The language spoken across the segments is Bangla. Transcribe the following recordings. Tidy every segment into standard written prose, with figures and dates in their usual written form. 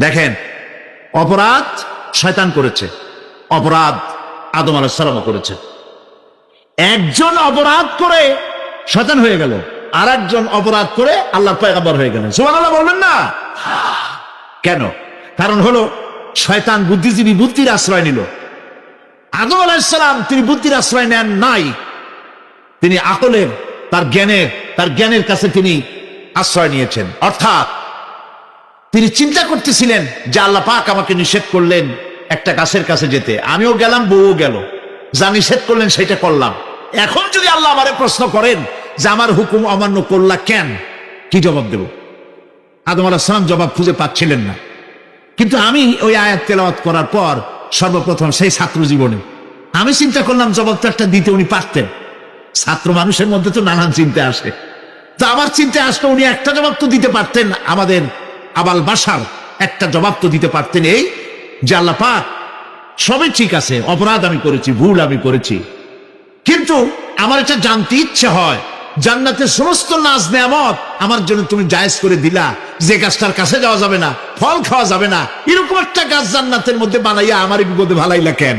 দেখেন, অপরাধ শয়তান করেছে, অপরাধ আদম আলাইহিস সালামও করেছে। একজন অপরাধ করে শয়তান হয়ে গেল, আর একজন অপরাধ করে আল্লাহর পয়গম্বর হয়ে গেলেন। সুবহানাল্লাহ বলবেন না? কেন? কারণ হলো শয়তান বুদ্ধিজীবী, বুদ্ধির আশ্রয় নিল। আদম আলাইহিস সালাম তিনি বুদ্ধির আশ্রয় নেন নাই, তিনি আকলের, তার জ্ঞানের কাছে তিনি আশ্রয় নিয়েছেন। অর্থাৎ তিনি চিন্তা করতেছিলেন যে আল্লাহ পাক আমাকে নিষেধ করলেন একটা গাছের কাছে যেতে, আমিও গেলাম, বউও গেল, যা নিষেধ করলেন সেটা করলাম। এখন যদি আল্লাহ আমারে প্রশ্ন করেন যে আমার হুকুম অমান্য করলা কেন, কি জবাব দেব? আদম আলাইহিস সালাম জবাব খুঁজে পাচ্ছিলেন না। কিন্তু আমি ওই আয়াত তেলাওয়াত করার পর সর্বপ্রথম সেই ছাত্র জীবনে আমি চিন্তা করলাম জবাবটা একটা দিতে উনি পারতেন। ছাত্র মানুষের মধ্যে তো নানান চিন্তা আসে, তো আমার চিন্তা আসলে উনি একটা জবাব তো দিতে পারতেন, আমাদের আবাল বাসার একটা জবাব তো দিতে পারতেন, এই যে আল্লাহ পাক সবই ঠিক আছে, অপরাধ আমি করেছি, ভুল আমি করেছি, কিন্তু আমার এটা জানতে ইচ্ছে হয় জান্নাতের সমস্ত নাজ নেয়ামত আমার জন্য তুমি জায়েজ করে দিলা, যে গাছটার কাছে যাওয়া যাবে না, ফল খাওয়া যাবে না, এরকম একটা গাছ জান্নাতের মধ্যে বানাইয়া আমারই বিপদে ভালাইলা কেন?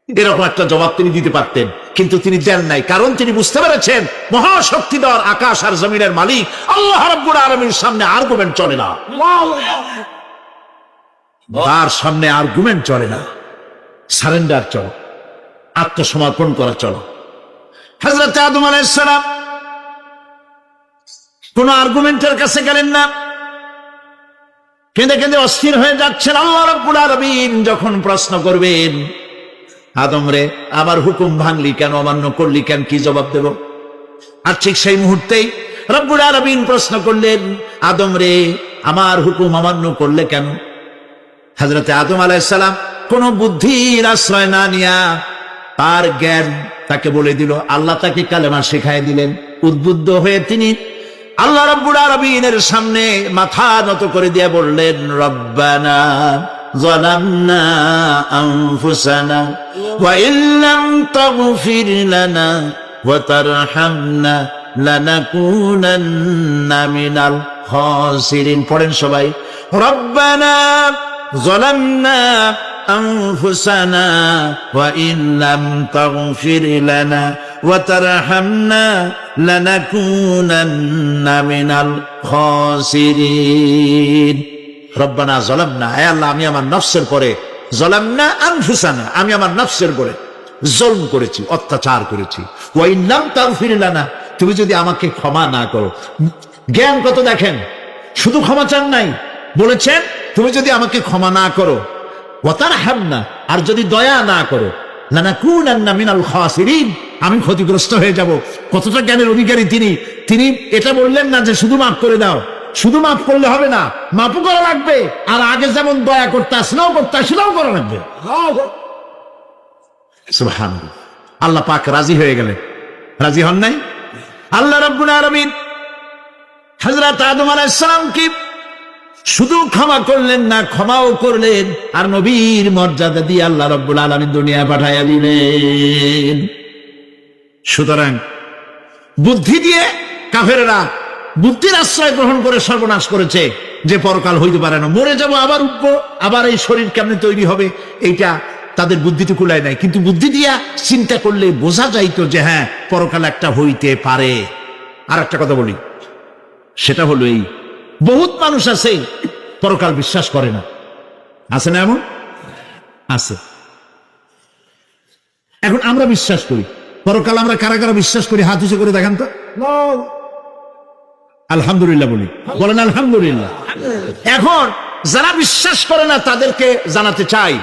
এরকম একটা জবাব তিনি দিতে পারতেন, কিন্তু তিনি দেন নাই। কারণ তিনি বুঝতে পেরেছেন মহাশক্তিধর আকাশ আর জমিনের মালিক আল্লাহ রাব্বুল আলামিনের সামনে আর্গুমেন্ট চলে না, তার সামনে আর্গুমেন্ট চলে না, সারেন্ডার চলো, আত্মসমর্পণ করা চলো। হযরত আদম আলাইহিস সালাম কোন আর্গুমেন্টের কাছে গেলেন না, কেঁদে কেঁদে অস্থির হয়ে যাচ্ছেন। আল্লাহ রাব্বুল আলামিন যখন প্রশ্ন করবেন, আদম রে আমার হুকুম ভাঙলি কেন, অমান্য করলি কেন, কি জবাব দেব? আর ঠিক সেই মুহূর্তেই রব্বুল আলামিন প্রশ্ন করলেন, আদম রে আমার হুকুম অমান্য করলে কেন? হযরত আদম আলাইহিস সালাম কোন বুদ্ধির আশ্রয় না নিয়া তার জ্ঞান তাকে বলে দিল, আল্লাহ তাকে কালেমা শিখাই দিলেন। উদ্বুদ্ধ হয়ে তিনি আল্লাহ রাব্বুল আলামিনের সামনে মাথা নত করে দিয়ে বললেন, রব্বানা যালামনা আনফুসানা ওয়া ইল্লাম তাগফির লানা ওয়া তারহামনা লানাকুনান্না মিনাল খাসিরিন। পড়েন সবাই, রব্বানা যালামনা আনফুসানা ওয়া ইল্লাম তাগফির লানা ওয়া তারহামনা লানাকুনান্না মিনাল খাসিরিন। রব্বানা যালামনা, হে আল্লাহ আমি আমার নফসের পরে, যালামনা আনফুসানা আমি আমার নফসের পরে জুলম করেছি, অত্যাচার করেছি। ওয়া ইন লাম তাগফির লানা, তুমি যদি আমাকে ক্ষমা না করো। জ্ঞান কত দেখেন, শুধু ক্ষমা চান নাই, বলেছেন তুমি যদি আমাকে ক্ষমা না করো, ওয়া তারহামনা আর যদি দয়া না করো, লানাকুনান্না মিনাল খাসিরিন আমি ক্ষতিগ্রস্ত হয়ে যাব। কতটা জ্ঞানের অধিকারী তিনি! তিনি এটা বললেন না যে শুধু মাফ করে দাও, শুধু মাফ করলে হবে না, মাফও করা লাগবে, আর আগে যেমন দয়া করতে আসলেও করতে আসলেও করা লাগবে। সুবহানাল্লাহ। আল্লাহ পাক রাজি হয়ে গেলেন, রাজি হন নাই? আল্লাহ রাব্বুল আলামিন হযরত আদম আলাইহিস সালামকে শুধু ক্ষমা করলেন না, ক্ষমাও করলেন, আর নবীর মর্যাদা দিয়ে আল্লাহ রাব্বুল আলামিন দুনিয়ায় পাঠাইয়া দিলেন। সুতরাং বুদ্ধি দিয়ে কাফেররা বুদ্ধির আশ্রয় গ্রহণ করে সর্বনাশ করেছে, যে পরকাল হইতে পারে না, মরে যাব আবার উঠবো, আবার এই শরীর কেমনে তৈরি হবে, এইটা তাদের বুদ্ধিতে কুলায় নাই। কিন্তু বুদ্ধি দিয়া চিন্তা করলে বোঝা যাইতো যে হ্যাঁ পরকাল একটা হইতে পারে। আর একটা কথা বলি, সেটা হলো এই, বহুত মানুষ আছে পরকাল বিশ্বাস করে না, আছে না? এমন আছে। এখন আমরা বিশ্বাস করি পরকাল, আমরা কারা কারা বিশ্বাস করি হাত উঁচু করে দেখান তো। আলহামদুলিল্লাহ বলি, বলেন আলহামদুলিল্লাহ। এখন যারা বিশ্বাস করে না তাদেরকে জানাতে চাই,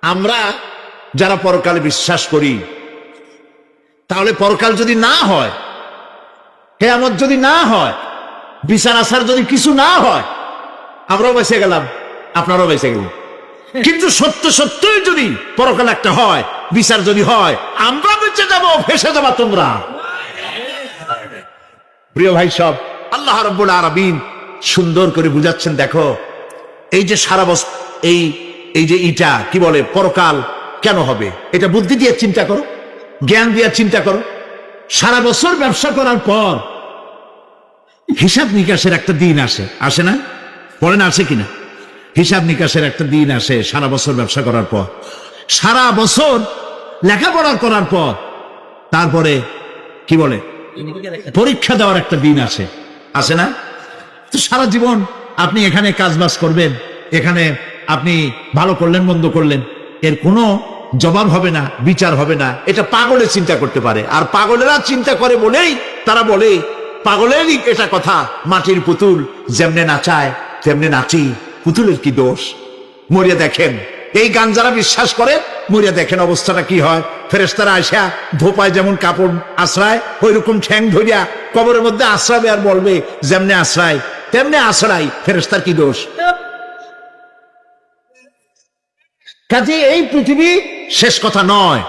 আমরা যারা পরকালে বিশ্বাস করি, তাহলে পরকাল যদি না হয়, কিয়ামত যদি না হয়, বিচার আচার যদি কিছু না হয়, আমরাও বেঁচে গেলাম, আপনারাও বেঁচে গেলেন। কিন্তু সত্য সত্যই যদি পরকাল একটা হয়, বিচার যদি হয়, আমরা বেঁচে যাবো, ফেসে যাবা তোমরা। প্রিয় ভাই সব, আল্লাহ রাব্বুল আলামিন সুন্দর করে বুঝাচ্ছেন। দেখো এই যে সারা বছর এই যে ইটা কি বলে পরকাল কেন হবে, এটা বুদ্ধি দিয়ে চিন্তা করো, জ্ঞান দিয়ে চিন্তা করো। সারা বছর ব্যবসা করার পর হিসাব নিকাশের একটা দিন আসে, আসে না? পড়েন আসে কিনা? হিসাব নিকাশের একটা দিন আসে সারা বছর ব্যবসা করার পর, সারা বছর লেখাপড়া করার পর, তারপরে কি বলে পরীক্ষা দেওয়ার একটা দিন আসে, আসে না? তো সারা জীবন আপনি এখানে কাজবাজ করবেন, এখানে আপনি ভালো করলেন মন্দ করলেন, এর কোনো জবাব হবে না, বিচার হবে না। এটা পাগলের চিন্তা করতে পারে, আর পাগলেরা চিন্তা করে বলেই তারা বলে পাগলেরই এটা কথা, মাটির পুতুল যেমনে নাচায় তেমনে নাচি, পুতুলের কি দোষ? মরিয়া দেখেন, এই গান যারা বিশ্বাস করে মরিয়া দেখেন অবস্থাটা কি হয়। ফেরেশতারা আইসা ধোপায় যেমন কাপড় আশ্রায়, ওই রকম ঠ্যাং ধরিয়া কবরের মধ্যে আশ্রাবে আর বলবে যেমনে আশ্রায় তেমনে আশ্রাই, ফেরেশতার কি দোষ? কাজে এই পৃথিবী শেষ কথা নয়,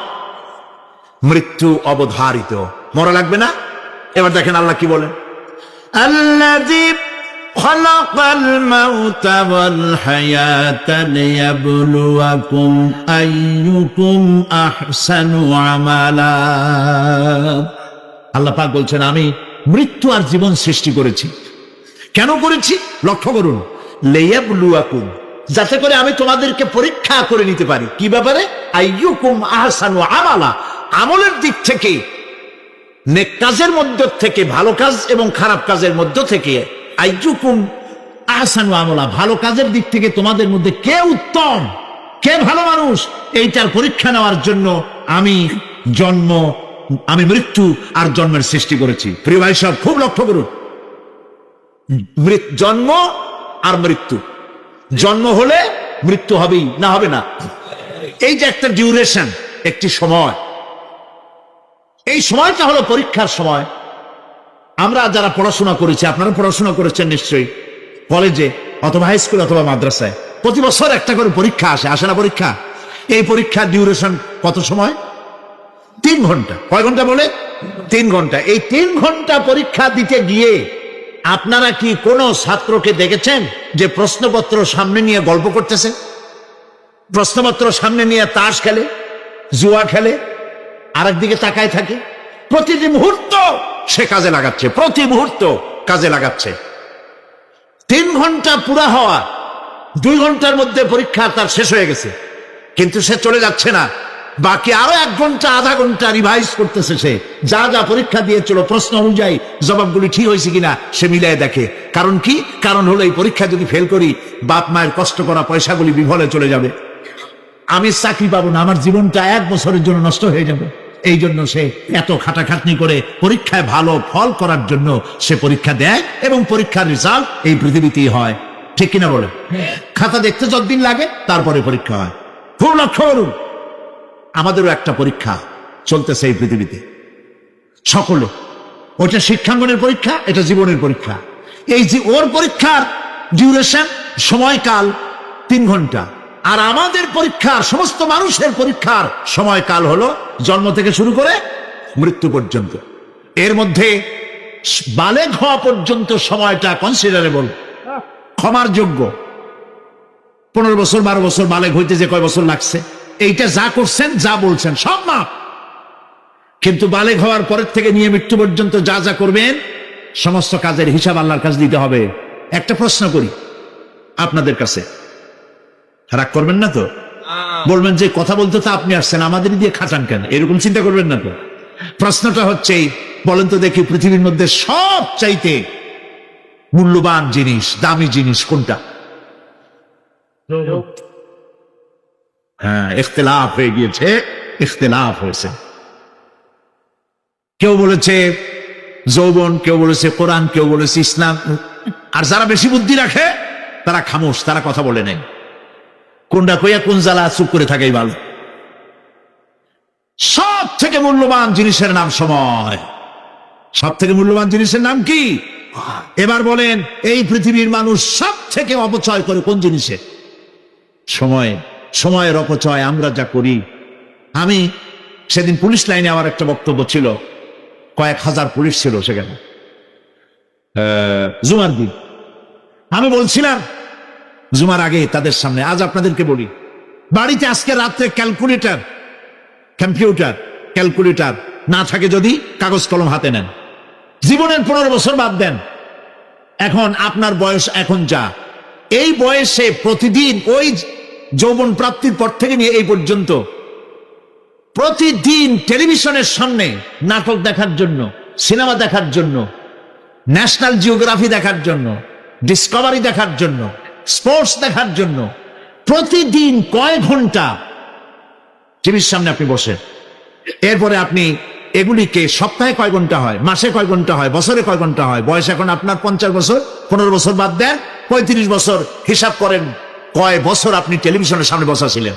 মৃত্যু অবধারিত, মরা লাগবে না। এবার দেখেন আল্লাহ কি বলেন, আল্লাযী খালাকাল মাউতা ওয়াল হায়াতা লিয়াবলুয়াকুম আইয়ুকুম আহসানু আমালা। আল্লাহ পাক বলছেন আমি মৃত্যু আর জীবন সৃষ্টি করেছি। কেন করেছি? লক্ষ্য করুন, লিয়াবলুয়াকুম, যাতে করে আমি তোমাদেরকে পরীক্ষা করে নিতে পারি। কি ব্যাপারে? আইয়ুকুম আহসানু আমালা, আমলের দিক থেকে, নেক কাজের মধ্য থেকে, ভালো কাজ এবং খারাপ কাজের মধ্য থেকে, আইয়ুকুম আহসানু আমালা, ভালো কাজের দিক থেকে তোমাদের মধ্যে কে উত্তম, কে ভালো মানুষ, এইটার পরীক্ষা নেওয়ার জন্য আমি মৃত্যু আর জন্মের সৃষ্টি করেছি। প্রিয় ভাই সব খুব লক্ষ্য করুন, জন্ম আর মৃত্যু, জন্ম হলে মৃত্যু হবেই, না হবে না? এই যে একটা ডিউরেশন, একটি সময়, এই সময়টা হলো পরীক্ষার সময়। আমরা যারা পড়াশোনা করেছি, আপনারা পড়াশোনা করেছেন নিশ্চয়ই, কলেজে অথবা হাই স্কুল অথবা মাদ্রাসায় প্রতি বছর একটা করে পরীক্ষা আসে না? পরীক্ষা, এই পরীক্ষার ডিউরেশন কত সময়? 3 ঘন্টা। কয় ঘন্টা বলে? 3 ঘন্টা। এই 3 ঘন্টা পরীক্ষা দিতে গিয়ে আপনারা কি কোনো ছাত্রকে দেখেছেন যে প্রশ্নপত্র সামনে নিয়ে গল্প করতেছে, প্রশ্নপত্র সামনে নিয়ে তাস খেলে, জুয়া খেলে, আরেকদিকে তাকায় থাকে? প্রতিটি মুহূর্ত সে কাজে লাগাচ্ছে, প্রতি মুহূর্ত কাজে লাগাচ্ছে। 3 ঘন্টা পুরা হওয়া, 2 ঘন্টার মধ্যে পরীক্ষা তার শেষ হয়ে গেছে, কিন্তু সে চলে যাচ্ছে না, বাকি আরো 1 ঘন্টা আধা ঘন্টা রিভাইজ করতেছে। সে যা যা পরীক্ষা দিয়েছিল প্রশ্ন অনুযায়ী জবাবগুলি ঠিক হয়েছে কিনা সে মিলাই দেখে। কারণ কি? কারণ হলো এই পরীক্ষা যদি ফেল করি, বাপ মায়ের কষ্ট করা পয়সাগুলি বিফলে চলে যাবে, আমি চাকরি পাবো না, আমার জীবনটা 1 বছরের জন্য নষ্ট হয়ে যাবে। এই জন্য সে এত খাটাখাটনি করে পরীক্ষায় ভালো ফল করার জন্য সে পরীক্ষা দেয়, এবং পরীক্ষার রেজাল্ট এই পৃথিবীতেই হয়। ঠিক কিনা বলে? খাতা দেখতে যতদিন লাগে তারপরে পরীক্ষা হয়। খুব লক্ষ্য করুন, আমাদেরও একটা পরীক্ষা চলতেছে এই পৃথিবীতে, সকলে। ওটা শিক্ষাঙ্গনের পরীক্ষা, এটা জীবনের পরীক্ষা। এই যে ওর পরীক্ষার ডিউরেশন, সময়কাল 3 ঘন্টা, আর আমাদের পরীক্ষার, সমস্ত মানুষের পরীক্ষার সময়কাল হলো জন্ম থেকে শুরু করে মৃত্যু পর্যন্ত। এর মধ্যে বালেগ হওয়া পর্যন্ত সময়টা কনসিডারেবল, ক্ষমার যোগ্য। 15 বছর 12 বছর বালেগ হইতে যে কয় বছর লাগছে, এইটা যা করছেন যা বলছেন সব মাপ। কিন্তু বালেগ হওয়ার পরের থেকে নিয়ে মৃত্যু পর্যন্ত যা যা করবেন সমস্ত কাজের হিসাব আল্লাহর কাছে দিতে হবে। একটা প্রশ্ন করি আপনাদের কাছে, রাগ করবেন না তো? বলবেন যে কথা বলতে তো আপনি আসছেন, আমাদের দিয়ে খাটান কেন, এরকম চিন্তা করবেন না তো? প্রশ্নটা হচ্ছে, বলেন তো দেখি, পৃথিবীর মধ্যে সব চাইতে মূল্যবান জিনিস, দামি জিনিস কোনটা? হ্যাঁ, ইখতিলাফ হয়ে গিয়েছে, ইখতিলাফ হয়েছে। কেউ বলেছে যৌবন, কেউ বলেছে কোরআন, কেউ বলেছে ইসলাম। আর যারা বেশি বুদ্ধি রাখে তারা খামোশ, তারা কথা বলে নেই। কোনটা কইয়া কোন জ্বালা চুপ করে থাকেই ভালো। সব থেকে মূল্যবান জিনিসের নাম সময়। সব থেকে মূল্যবান জিনিসের নাম কি? এবার বলেন, এই পৃথিবীর মানুষ সব থেকে অপচয় করে কোন জিনিসে? সময়। সময়ের অপচয় আমরা যা করি। আমি সেদিন পুলিশ লাইনে আমার একটা বক্তব্য ছিল, কয়েক হাজার পুলিশ ছিল সেখানে, জুমার দিন। আমি বলছিলাম জুমার আগে তাদের সামনে, আজ আপনাদেরকে বলি, বাড়িতে আজকে রাত্রে ক্যালকুলেটর না থাকে যদি কাগজ কলম হাতে নেন। জীবনের 15 বছর বাদ দেন, এখন আপনার বয়স এখন যা, এই বয়সে প্রতিদিন ওই যৌবন প্রাপ্তির পর থেকে নিয়ে এই পর্যন্ত প্রতিদিন টেলিভিশনের সামনে নাটক দেখার জন্য, সিনেমা দেখার জন্য, ন্যাশনাল জিওগ্রাফি দেখার জন্য, ডিসকভারি দেখার জন্য, স্পোর্টস দেখার জন্য প্রতিদিন কয়েক ঘন্টা টিভির সামনে আপনি বসেন। এরপরে আপনি এগুলিকে সপ্তাহে কয় ঘন্টা হয়, মাসে কয় ঘন্টা হয়, বছরে কয় ঘন্টা হয়, বয়স এখন আপনার 50 বছর, 15 বছর বাদ দেন, 35 বছর হিসাব করেন কয় বছর আপনি টেলিভিশনের সামনে বসা ছিলেন।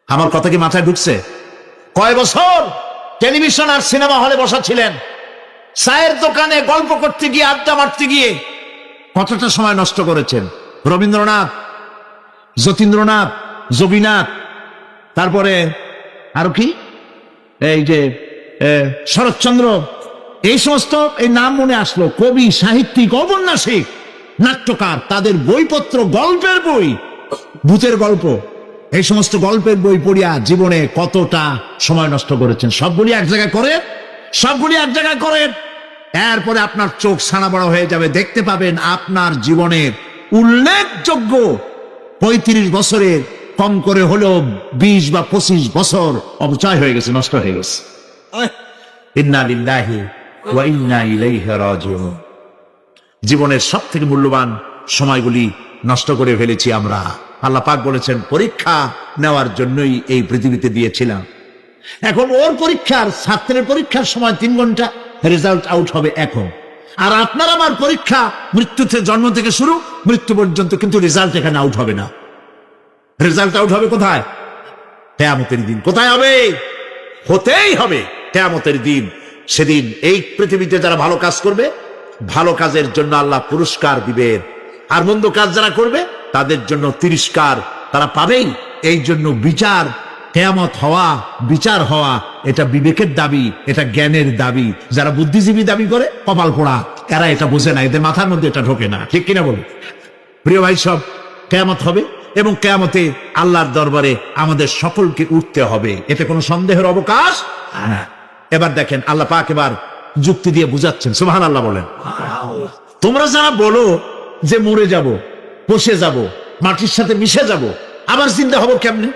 আমার কথা কি মাথায় ঢুকছে? কয় বছর টেলিভিশন আর সিনেমা হলে বসা ছিলেন? চায়ের দোকানে গল্প করতে গিয়ে, আড্ডা মারতে গিয়ে কতটা সময় নষ্ট করেছেন? রবীন্দ্রনাথ, যতীন্দ্রনাথ, জবিনাথ, তারপরে আরো কি, এই যে শরৎচন্দ্র, এই সমস্ত এই নাম মনে আসলো, কবি, সাহিত্যিক, ঔপন্যাসিক, নাট্যকার, তাদের বইপত্র, গল্পের বই, ভূতের গল্প, এই সমস্ত গল্পের বই পড়িয়া জীবনে কতটা সময় নষ্ট করেছেন। সবগুলি এক জায়গায় করেন, সবগুলি এক জায়গায় করেন, এরপরে আপনার চোখ ছানা বড় হয়ে যাবে। দেখতে পাবেন আপনার জীবনের উল্লেখযোগ্য 35 বছরের কম করে হলেও 20 বা 25 বছর অপচয় হয়ে গেছে, নষ্ট হয়ে গেছে। ইন্না লিল্লাহি ওয়া ইন্না ইলাইহি রাজিউন। জীবনের সব থেকে মূল্যবান সময়গুলি নষ্ট করে ফেলেছি আমরা। আল্লাহ পাক বলেছেন, পরীক্ষা নেওয়ার জন্যই এই পৃথিবীতে দিয়েছিলাম। এখন ওর পরীক্ষার, ছাত্রের পরীক্ষার সময় 3 ঘন্টা, রেজাল্ট আউট হবে এখন। আর আপনার আমার পরীক্ষা মৃত্যুতে, জন্ম থেকে শুরু মৃত্যু পর্যন্ত, কিন্তু রেজাল্ট এখানে আউট হবে না। রেজাল্ট আউট হবে কোথায়? কিয়ামতের দিন। কোথায় হবে? হতেই হবে কিয়ামতের দিন। সেদিন এই পৃথিবীতে যারা ভালো কাজ করবে, ভালো কাজের জন্য আল্লাহ পুরস্কার দিবেন, আর মন্দ কাজ যারা করবে তাদের জন্য তিরস্কার তারা পাবেই। এই জন্য বিচার, কিয়ামত হওয়া, বিচার হওয়া, এটা বিবেকের দাবি, এটা জ্ঞানের দাবি। যারা বুদ্ধিজীবী দাবি করে, কপাল পোড়া, এরা এটা বোঝে না, এদের মাথার মধ্যে এটা ঢোকে না। ঠিক কিনা বলে? প্রিয় ভাই সব, কিয়ামত হবে এবং কিয়ামতে আল্লাহর দরবারে আমাদের সকলকে উঠতে হবে, এতে কোনো সন্দেহের অবকাশ না। এবার দেখেন আল্লাহ পাক এবার যুক্তি দিয়ে বুঝাচ্ছেন। সুবহানাল্লাহ বলেন। তোমরা যারা বলো যে মরে যাব, পচে যাব, মাটির সাথে মিশে যাব, আবার জিন্দা হব কেমনে?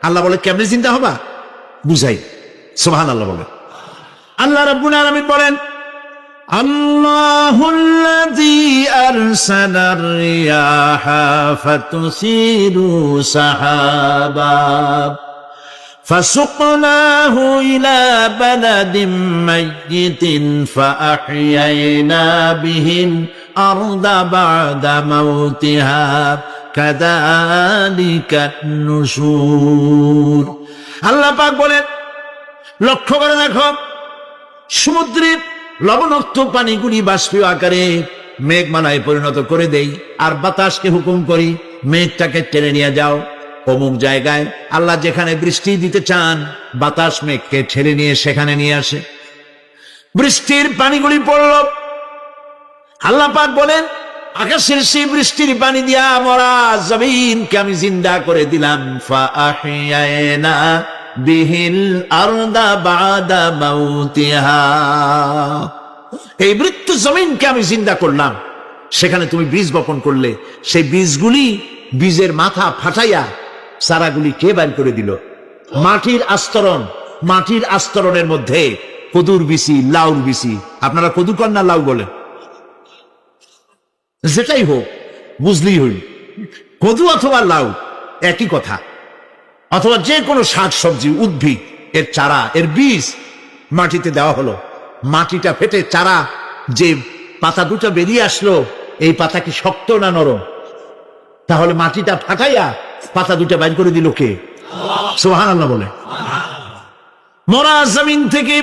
আল্লাহ বলে, কেমনে জিন্দা হবা বুঝাই। সুবহানাল্লাহ বলেন। আল্লাহ রাব্বুল আলামিন বলেন, আল্লাহুল্লাযী আরসালার রিয়াহা ফাতুসিরু সাহাবা فسقناه إلى بلد ميت فأحيينا به الأرض بعد موتها كذلك النشور। আল্লাহ পাক বলেন, লক্ষ্য করে দেখো, সমুদ্রের লবণাক্ত পানিগুলি বাষ্পীয় আকারে মেঘমালায় পরিণত করে দেই, আর বাতাসকে হুকুম করি মেঘটাকে টেনে নিয়ে যাও অমুক জায়গায়। আল্লাহ যেখানে বৃষ্টি দিতে চান, বাতাস মেঘকে ঠেলে নিয়ে সেখানে নিয়ে আসে, বৃষ্টির পানিগুলি পড়ল। আল্লাহ পাক বলেন, আকাশের সেই বৃষ্টির পানি দিয়া মরা জমিনকে আমি জিন্দা করে দিলাম। ফাআহিয়ানা বিহিল আরদা বাদা মাউতিহা, এই মৃত্যু জমিনকে আমি জিন্দা করলাম। সেখানে তুমি বীজ বপন করলে, সেই বীজগুলি, বীজের মাথা ফাটাইয়া চারাগুলি কে বাইর করে দিল? মাটির আস্তরণ, মাটির আস্তরণের মধ্যে কদুর বিচি, লাউর বিচি। আপনারা কদু কর না লাউ বলেন? যেটাই হোক, বুঝলেই হইল, কদু অথবা লাউ একই কথা। অথবা যে কোনো শাক সবজি, উদ্ভিদ, এর চারা, এর বীজ মাটিতে দেওয়া হলো। মাটিটা ফেটে চারা, যে পাতা দুটো বেরিয়ে আসলো, এই পাতা কি শক্ত না নরম? তাহলে মাটিটা ফাটাইয়া পাতা দুটো বাইর করে দিল কে? সুবহানাল্লাহ বলে। মরা জমিন থেকে,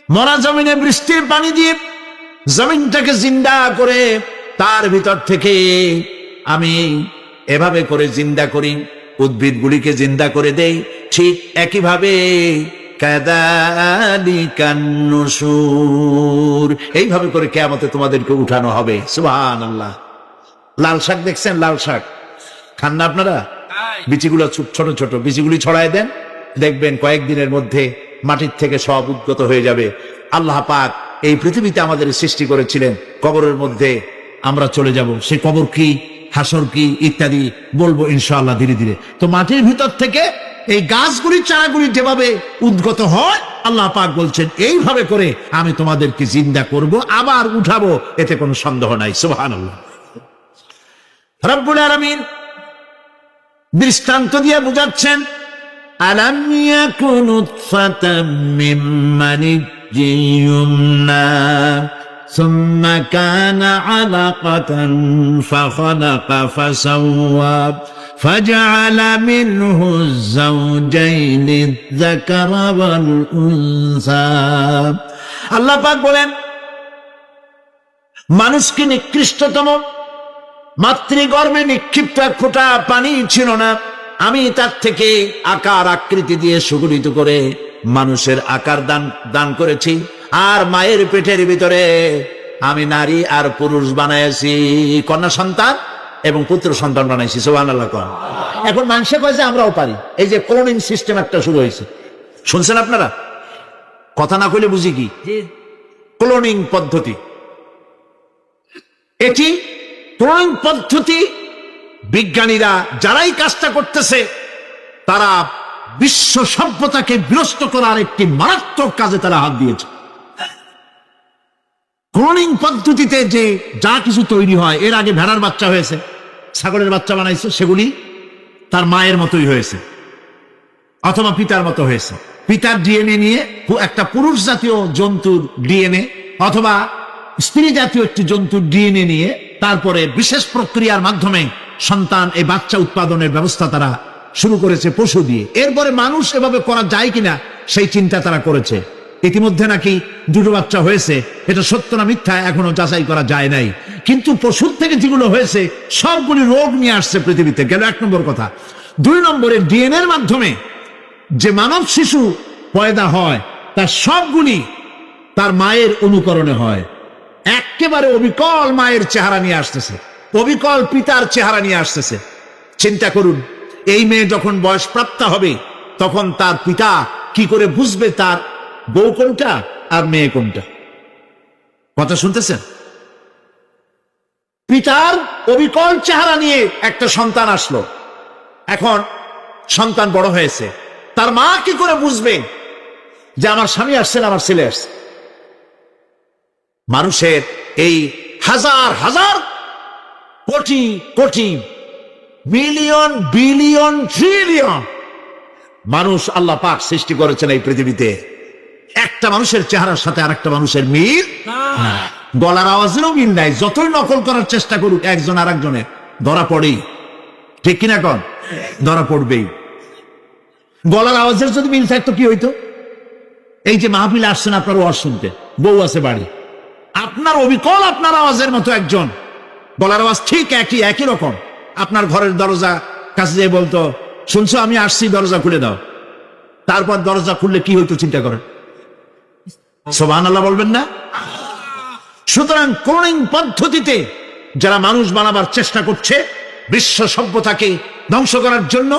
মরা জমিনে বৃষ্টির পানি দিয়ে জমিনটাকে জিন্দা করে, তার ভিতর থেকে আমি এভাবে করে জিন্দা করি, উদ্ভিদগুলিকে জিন্দা করে দেই। ঠিক একইভাবে কাযালিকান নুশুর, এইভাবে করে কিয়ামতে তোমাদেরকে উঠানো হবে। সুবহানাল্লাহ। লাল শাক দেখছেন? লাল শাক খান না আপনারা? বিচিগুলো ছোট ছোট, বিচিগুলি ছড়ায় দেন, দেখবেন কয়েকদিনের মধ্যে মাটির থেকে সব উদ্গত হয়ে যাবে। আল্লাহ পাক এই পৃথিবীতে আমাদের সৃষ্টি করেছিলেন, কবরের মধ্যে আমরা চলে যাব। সে কবর কি, হাসর কি ইত্যাদি বলবো ইনশাআল্লাহ ধীরে ধীরে। তো মাটির ভিতর থেকে এই গাছগুলি চারাগুলি যেভাবে উদ্গত হয়, আল্লাহ পাক বলছেন এইভাবে করে আমি তোমাদেরকে জিন্দা করব, আবার উঠাবো, এতে কোনো সন্দেহ নাই। সুবহানাল্লাহ। রব্বুল আলামিন দৃষ্টান্ত দিয়ে বুঝাচ্ছেন, আলাম ইয়াকুন নুতফাতাম মিন মানিয়্যিন ইউমনা সুম্মা কানা আলাকাতান ফাখালাকা ফাসাওয়া ফাজআলা মিনহু যাওজাইনি আয-যাকারা ওয়াল উনসা। আল্লাহ পাক বলেন, মানুষকে নিকৃষ্টতম মাতৃগর্ভে নিক্ষিপ্ত এক ফোঁটা পানি ছিল না, আমি তার থেকে আকার আকৃতি দিয়ে সুগঠিত করে মানুষের আকার দান করেছি, আর মায়ের পেটের ভিতরে আমি নারী আর পুরুষ বানাইছি, কন্যা সন্তান এবং পুত্র সন্তান বানাইছি। সুবহানাল্লাহ। এখন মানুষে কয় যে আমরাও পারি। এই যে ক্লোনিং সিস্টেম একটা শুরু হয়েছে, শুনছেন আপনারা? কথা না কইলে বুঝি কি ক্লোনিং পদ্ধতি। এটি ক্লোনিং পদ্ধতি বিজ্ঞানীরা যারাই কাজটা করতেছে, তারা বিশ্ব সভ্যতাকে বিনষ্ট করার একটি মারাত্মক কাজে তারা হাত দিয়েছে। ক্লোনিং পদ্ধতিতে যে যা কিছু তৈরি হয়, এর আগে ভেড়ার বাচ্চা হয়েছে, ছাগলের বাচ্চা বানাইছে, সেগুলি তার মায়ের মতোই হয়েছে অথবা পিতার মতো হয়েছে। পিতার ডিএনএ নিয়ে একটা পুরুষ জাতীয় জন্তুর ডিএনএ অথবা স্ত্রী জাতীয় একটি জন্তুর ডিএনএ নিয়ে তারপরে বিশেষ প্রক্রিয়ার মাধ্যমে সন্তান, এই বাচ্চা উৎপাদনের ব্যবস্থা তারা শুরু করেছে পশু দিয়ে। এরপরে মানুষ এভাবে করা যায় কিনা সেই চিন্তা তারা করেছে। ইতিমধ্যে নাকি দুটো বাচ্চা হয়েছে, এটা সত্য না মিথ্যা এখনো যাচাই করা যায় নাই। কিন্তু পশুর থেকে যেগুলো হয়েছে সবগুলি রোগ নিয়ে আসছে পৃথিবীতে, গেল 1 নম্বর কথা। 2 নম্বরে ডিএনএর মাধ্যমে যে মানব শিশু পয়দা হয় তার সবগুলি তার মায়ের অনুকরণে হয়, একেবারে অবিকল মায়ের চেহারা নিয়ে আসতেছে, অবিকল পিতার চেহারা নিয়ে আসতেছে। চিন্তা করুন, এই মেয়ে যখন বয়স প্রাপ্ত হবে তখন তার পিতা কি করে বুঝবে তার বউ কোনটা আর মেয়ে কোনটা? কথা শুনতেছেন? পিতার অবিকল চেহারা নিয়ে একটা সন্তান আসলো, এখন সন্তান বড় হয়েছে, তার মা কি করে বুঝবে যে আমার স্বামী আসছেন, আমার ছেলে আসছে? মানুষের এই হাজার হাজার crore crore million billion trillion মানুষ আল্লাহ পাক সৃষ্টি করেছেন এই পৃথিবীতে, একটা মানুষের চেহারার সাথে আরেকটা মানুষের মিল, গলার আওয়াজেরও মিল নাই। যতই নকল করার চেষ্টা করুক একজন আর একজনের, ধরা পড়েই। ঠিক কিনা কন? ধরা পড়বেই। গলার আওয়াজের যদি মিল থাকতো কি হইতো? এই যে মাহফিলে আসছেন আপনার ওয়াজ শুনতে, বউ আছে বাড়ি, আপনার অবিকল আপনার আওয়াজের মতো একজন, গলার আওয়াজ ঠিক একই রকম, আপনার ঘরের দরজা কাছে যেয়ে বলতো, শুনছো আমি আসছি, দরজা খুলে দাও। তারপর দরজা খুললে কি হইতো চিন্তা করেন? সুবহানাল্লাহ বলবেন না? সুতরাং ক্লোনিং পদ্ধতিতে যারা মানুষ বানাবার চেষ্টা করছে, বিশ্ব সভ্যতাকে ধ্বংস করার জন্য,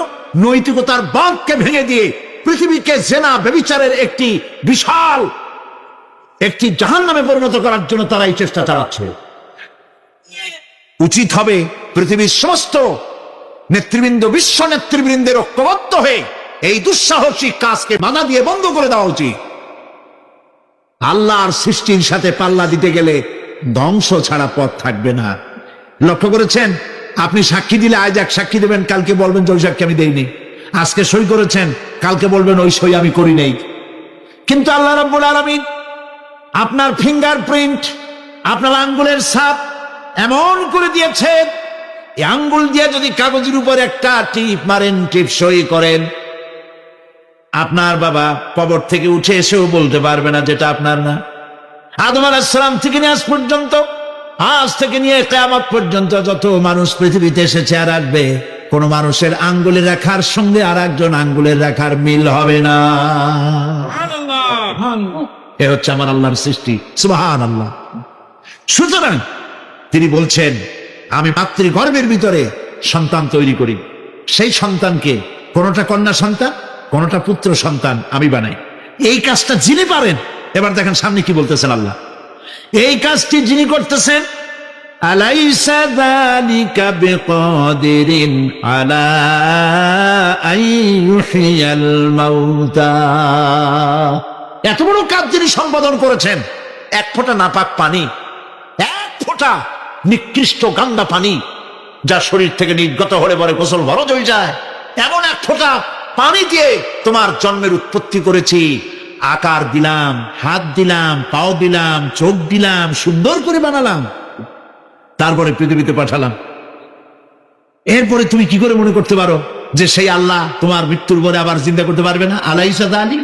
নৈতিকতার বাঁধকে ভেঙে দিয়ে পৃথিবীকে জেনা ব্যভিচারের একটি বিশাল একটি জাহান্নামে পরিণত করার জন্য তারা এই চেষ্টা চালাচ্ছে। উচিত হবে পৃথিবীর সমস্ত নেতৃবৃন্দ, বিশ্ব নেতৃবৃন্দের ঐক্যবদ্ধ হয়ে এই দুঃসাহসিক কাজকে বাধা দিয়ে বন্ধ করে দেওয়া উচিত। আল্লাহর সৃষ্টির সাথে পাল্লা দিতে গেলে ধ্বংস ছাড়া পথ থাকবে না। লক্ষ্য করেছেন? আপনি সাক্ষী দিলে আজ এক সাক্ষী দেবেন, কালকে বলবেন যে ওই সাক্ষী আমি দেইনি। আজকে সই করেছেন, কালকে বলবেন ওই সই আমি করি নাই। কিন্তু আল্লাহ রাব্বুল আলামিন আপনার ফিঙ্গারপ্রিন্ট, আপনার আঙ্গুলের ছাপ এমন করে দিয়েছেন, এই আঙ্গুল দিয়ে যদি কাগজের উপর একটা টিপ মারেন, টিপ সই করেন, আপনার বাবা কবর থেকে উঠে এসেও বলতে পারবে না যেটা আপনার না। আদম আলাইহিস সালাম থেকে নিয়ে আজ পর্যন্ত, আজ থেকে নিয়ে কিয়ামত পর্যন্ত যত মানুষ পৃথিবীতে এসেছে আর আসবে, কোন মানুষের আঙ্গুলের রেখার সঙ্গে আর একজন আঙ্গুলের রেখার মিল হবে না। এ হচ্ছে আমার আল্লাহর সৃষ্টি। সুবহানাল্লাহ। সুতরাং তিনি বলছেন, আমি মাতৃগর্ভের ভিতরে সন্তান তৈরি করি, সেই সন্তানকে কোনটা কন্যা সন্তান, কোনটা পুত্র সন্তান আমি বানাই। এই কাজটা যিনি পারেন, এবার দেখেন সামনে কি বলতেছেন আল্লাহ। এই কাজটি যিনি করতেছেন আলাইসা যালিকা বিকাদিরিন আলা আন ইউহিয়াল মাউতা। এত বড় কাজ যিনি সম্পাদন করেছেন, এক ফোঁটা নাপাক পানি, এক ফোঁটা নিকৃষ্ট গান্দা পানি যা শরীর থেকে নির্গত হলে পরে গোসল ফরজ হয়ে যায়, এমন এক ফোঁটা পানি দিয়ে তোমার জন্মের উৎপত্তি করেছি, আকার দিলাম, হাত দিলাম, পাও দিলাম, চোখ দিলাম, সুন্দর করে বানালাম, তারপরে পৃথিবীতে পাঠালাম। এরপরে তুমি কি করে মনে করতে পারো যে সেই আল্লাহ তোমার মৃত্যুর পরে আবার জিন্দা করতে পারবে না? আলাইসা যালিক,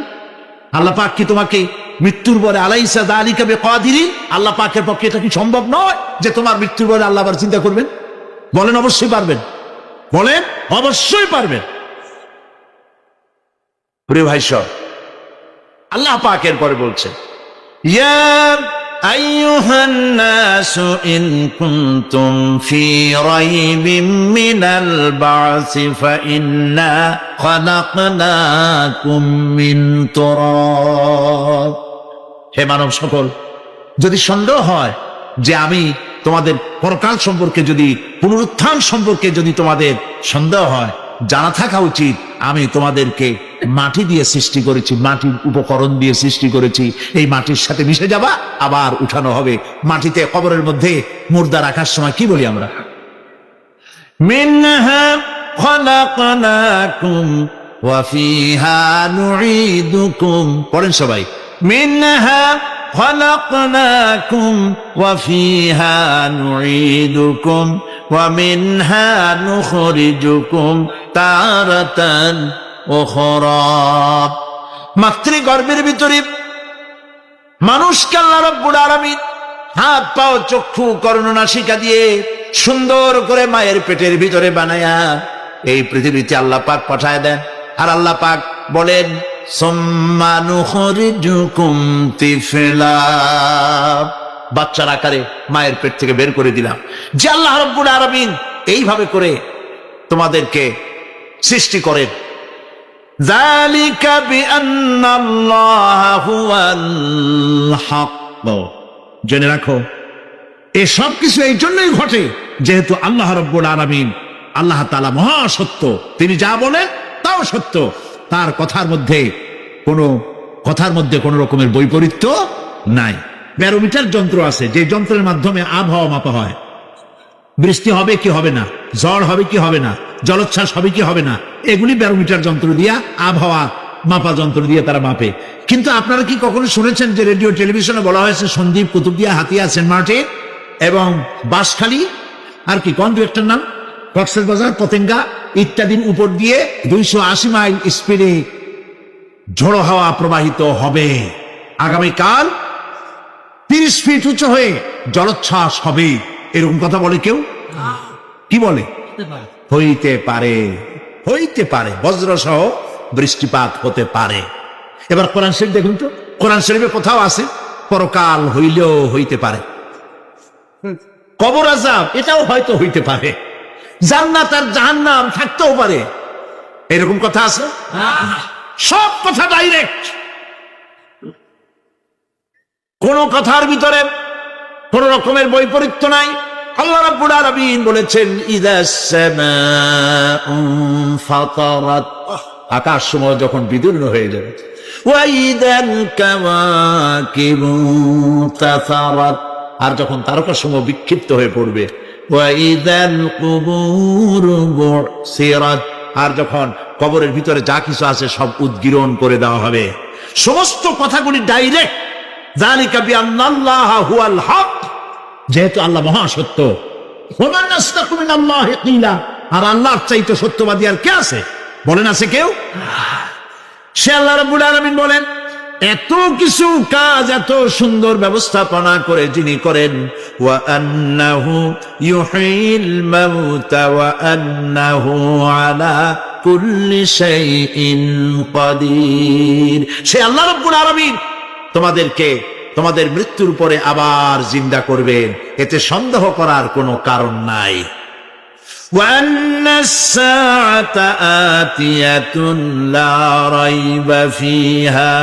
আল্লাহ পাক কি তোমাকে মৃত্যুর পরে আলাইসা যালিকা বিকাদিরিন, আল্লাহ পাকের পক্ষে এটা কি সম্ভব নয় যে তোমার মৃত্যুর পরে আল্লাহ আবার চিন্তা করবেন? বলেন অবশ্যই পারবেন, বলেন অবশ্যই পারবেন। প্রিয় ভাই সব, আল্লাহ পাকের পরে বলছে ইয়া আইয়ুহান নাসু ইন কুনতুম ফি রাইবিম মিনাল বা'সি ফাইন্না খালাকনাকুম মিন তুরাব। হে মানব সকল, যদি সন্দেহ হয় যে আমি তোমাদের পরকাল সম্পর্কে, যদি পুনরুত্থান সম্পর্কে যদি তোমাদের সন্দেহ হয়, জানা থাকা উচিত আমি তোমাদেরকে মাটি দিয়ে সৃষ্টি করেছি, মাটির উপকরণ দিয়ে সৃষ্টি করেছি। এই মাটির সাথে মিশে যাবা, আবার উঠানো হবে। মাটিতে কবরের মধ্যে মুর্দা রাখার সময় কি বলি আমরা? মিনহা খালাকনাকুম ওয়া ফিহা নুঈদুকুম। পড়েন সবাই, মিনহা خلقناكم وفيها نعيدكم ومنها نخرجكم تارة أخرى। মাতৃগর্ভের ভিতরে মানুষকে আল্লাহ রাব্বুল আলামিন হাত পাও চক্ষু কর্ণনাসিকা দিয়ে সুন্দর করে মায়ের পেটের ভিতরে বানায়া এই পৃথিবীতে আল্লাহ পাক পাঠায় দেন। আর আল্লাহ পাক বলেন সুম্মা নুখরিজুকুম তিফলা, বাচ্চার আকারে মায়ের পেট থেকে বের করে দিলাম। যে আল্লাহ রাব্বুল আলামিন এইভাবে করে তোমাদেরকে সৃষ্টি করেন। যালিকা বিআন্নাল্লাহা হুয়াল হক। জেনে রাখো, এই সব কিছু এই জন্যই ঘটে যেহেতু আল্লাহ রাব্বুল আলামিন, আল্লাহ তাআলা মহা সত্য। তিনি যা বলেন তাও সত্য, তার কথার মধ্যে কোনো রকমের বৈপরীত্য নাই। ব্যারোমিটার যন্ত্র আছে, যে যন্ত্রের মাধ্যমে আবহাওয়া মাপা হয়, বৃষ্টি হবে কি হবে না, ঝড় হবে কি হবে না, জলোচ্ছ্বাস হবে কি হবে না, এগুলি ব্যারোমিটার যন্ত্র দিয়া, আবহাওয়া মাপা যন্ত্র দিয়ে তারা মাপে। কিন্তু আপনারা কি কখনো শুনেছেন যে রেডিও টেলিভিশনে বলা হয়েছে সন্দ্বীপ, কুতুবদিয়া, হাতিয়া, সেন্ট মার্টিন এবং বাঁশখালী, আর কি কোন দু একটার নাম, কক্সবাজার, পতেঙ্গা ইত্যাদির উপর দিয়ে 280 মাইল স্পিডে ঝোড়ো হাওয়া প্রবাহিত হবে। আগামীকাল 30 ফিট উঁচু হয়ে জলোচ্ছ্বাস হবে, এরকম কথা বলে কেউ? কি বলে? হইতে পারে, হইতে পারে, বজ্র সহ বৃষ্টিপাত হতে পারে। এবার কোরআন শরীফ দেখুন তো, কোরআন শরীফে কোথাও আছে পরকাল হইলেও হইতে পারে, কবর আযাব এটাও হয়তো হইতে পারে, জান্নাত আর জাহান্নাম থাকতেও পারে, এরকম কথা আছে? সব কথা ডাইরেক্ট, কোন কথার ভিতরে কোন রকমের বৈপরীত্য নাই। আল্লাহ রাব্বুল আলামিন বলেছেন ইযাস সামাউ ফাতারাত, আকাশ সময় যখন বিদীর্ণ হয়ে যাবে, ওয়া ইযাল কাওয়াকিবু তাসারাত, আর যখন তারকাসমূহ বিক্ষিপ্ত হয়ে পড়বে, ওয়া ইযাল কুবুরু বুসিরাত, আর যখন কবরের ভিতরে যা কিছু আছে সব উদ্গীরণ করে দেওয়া হবে। সমস্ত কথাগুলি ডাইরেক্ট। যালিকা বিআন্নাল্লাহা হুয়াল হক, যেহেতু আল্লাহ মহা সত্য। ওয়া মান আসদাকু মিনাল্লাহি কিলা, আর আল্লাহর চাইতে সত্যবাদী আর কে আছে? বলেন আছে কেউ? সে আল্লাহ রাব্বুল আলামিন বলেন, এত কিছু কাজ, এত সুন্দর ব্যবস্থাপনা করে যিনি করেন, ওয়া আন্নাহু ইউহিল মাউতা ওয়া আন্নাহু আলা কুল্লি শাইইন কাদির। সে আল্লাহ রাব্বুল আলামিন তোমাদেরকে তোমাদের মৃত্যুর পরে আবার জিন্দা করবেন, এতে সন্দেহ করার কোনো কারণ নাই। وأن الساعة آتية لا ريب فيها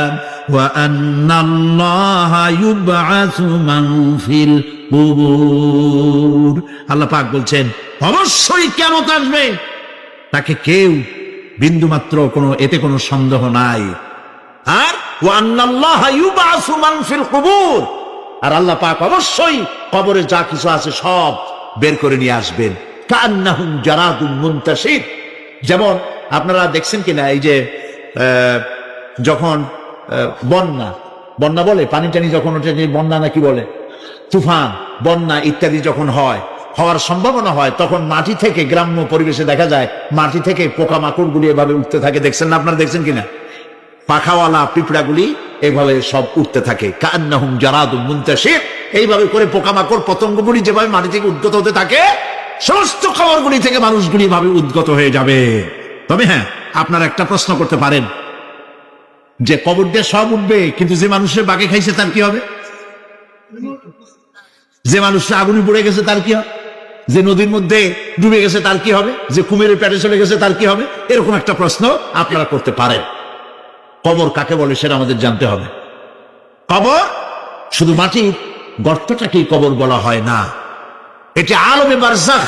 ওয়া আন্নাল্লাহা ইউবআসু মান ফিল কুবুর। আল্লাহ পাক বলছেন অবশ্যই কিয়ামত আসবে, তাকে কেউ বিন্দুমাত্র এতে কোনো সন্দেহ নাই। আর ওয়া আন্নাল্লাহা ইউবআসু মান ফিল কুবুর, আর আল্লাহ পাক অবশ্যই কবরে যা কিছু আছে সব বের করে নিয়ে আসবেন। কান্নাহুম জারাদুম মুনতাশির, যেমন আপনারা দেখছেন কিনা এই যে যখন বন্যা বলে, পানি টানি যখন ওঠে, বন্যা নাকি বলে, তুফান, বন্যা ইত্যাদি যখন হওয়ার সম্ভাবনা হয়, তখন মাটি থেকে, গ্রাম্য পরিবেশে দেখা যায় মাটি থেকে পোকামাকড়গুলি এভাবে উঠতে থাকে। দেখছেন না? আপনারা দেখছেন কিনা? পাখাওয়ালা পিঁপড়াগুলি এইভাবে সব উঠতে থাকে। কান্নাহুম জারাদুম মুনতাশির, এইভাবে করে পোকামাকড় পতঙ্গগুলি যেভাবে মাটি থেকে উদ্গত হতে থাকে, সমস্ত খবরগুলি থেকে মানুষগুলি ভাবে উদ্গত হয়ে যাবে। তবে হ্যাঁ, আপনারা একটা প্রশ্ন করতে পারেন যে কবর দিয়ে সব উঠবে, কিন্তু যে মানুষের বাগে খাইছে তার কি হবে? যে মানুষটা আগুনে পড়ে গেছে তার কি হবে? যে নদীর মধ্যে ডুবে গেছে তার কি হবে? যে কুমিরের পেটে চলে গেছে তার কি হবে? এরকম একটা প্রশ্ন আপনারা করতে পারেন। কবর কাকে বলে সেটা আমাদের জানতে হবে। কবর শুধু মাটির গর্তটাকেই কবর বলা হয় না, এটি আলমে বারজাখ,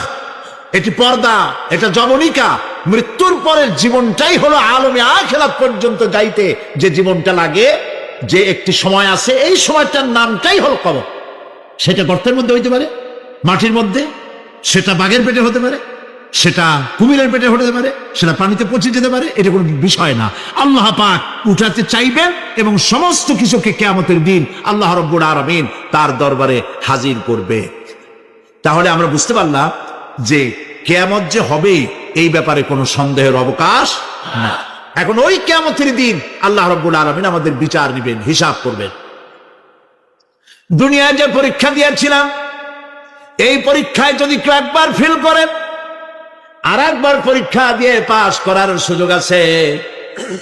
এটি পর্দা, এটা জবনিকা। মৃত্যুর পরের জীবনটাই হলো আলমে আখিরাত পর্যন্ত যাইতে যে জীবনটা লাগে, যে একটি সময় আছে, এই সময়টার নামটাই হলো কবর। সেটা গর্তের মধ্যে হইতে পারে, মাটির মধ্যে, সেটা বাঘের পেটে হতে পারে, সেটা কুমিরের পেটে হতে পারে, সেটা পানিতে পচে যেতে পারে, এটা কোনো বিষয় না। আল্লাহ পাক উঠাতে চাইবেন এবং সমস্ত কিছুকে কিয়ামতের দিন আল্লাহ রাব্বুল আলামিন তার দরবারে হাজির করবে। তাহলে আমরা বুঝতে পারলাম যে কিয়ামত যে হবে এই ব্যাপারে কোনো সন্দেহের অবকাশ না। এখন ওই কিয়ামতের দিন আল্লাহ রাব্বুল আলামিন আমাদের বিচার নেবেন, হিসাব করবেন। দুনিয়ায় যে পরীক্ষা দিয়েছিলাম, এই পরীক্ষায় যদি কেউ একবার ফেল করে, আর একবার পরীক্ষা দিয়ে পাশ করার সুযোগ আছে।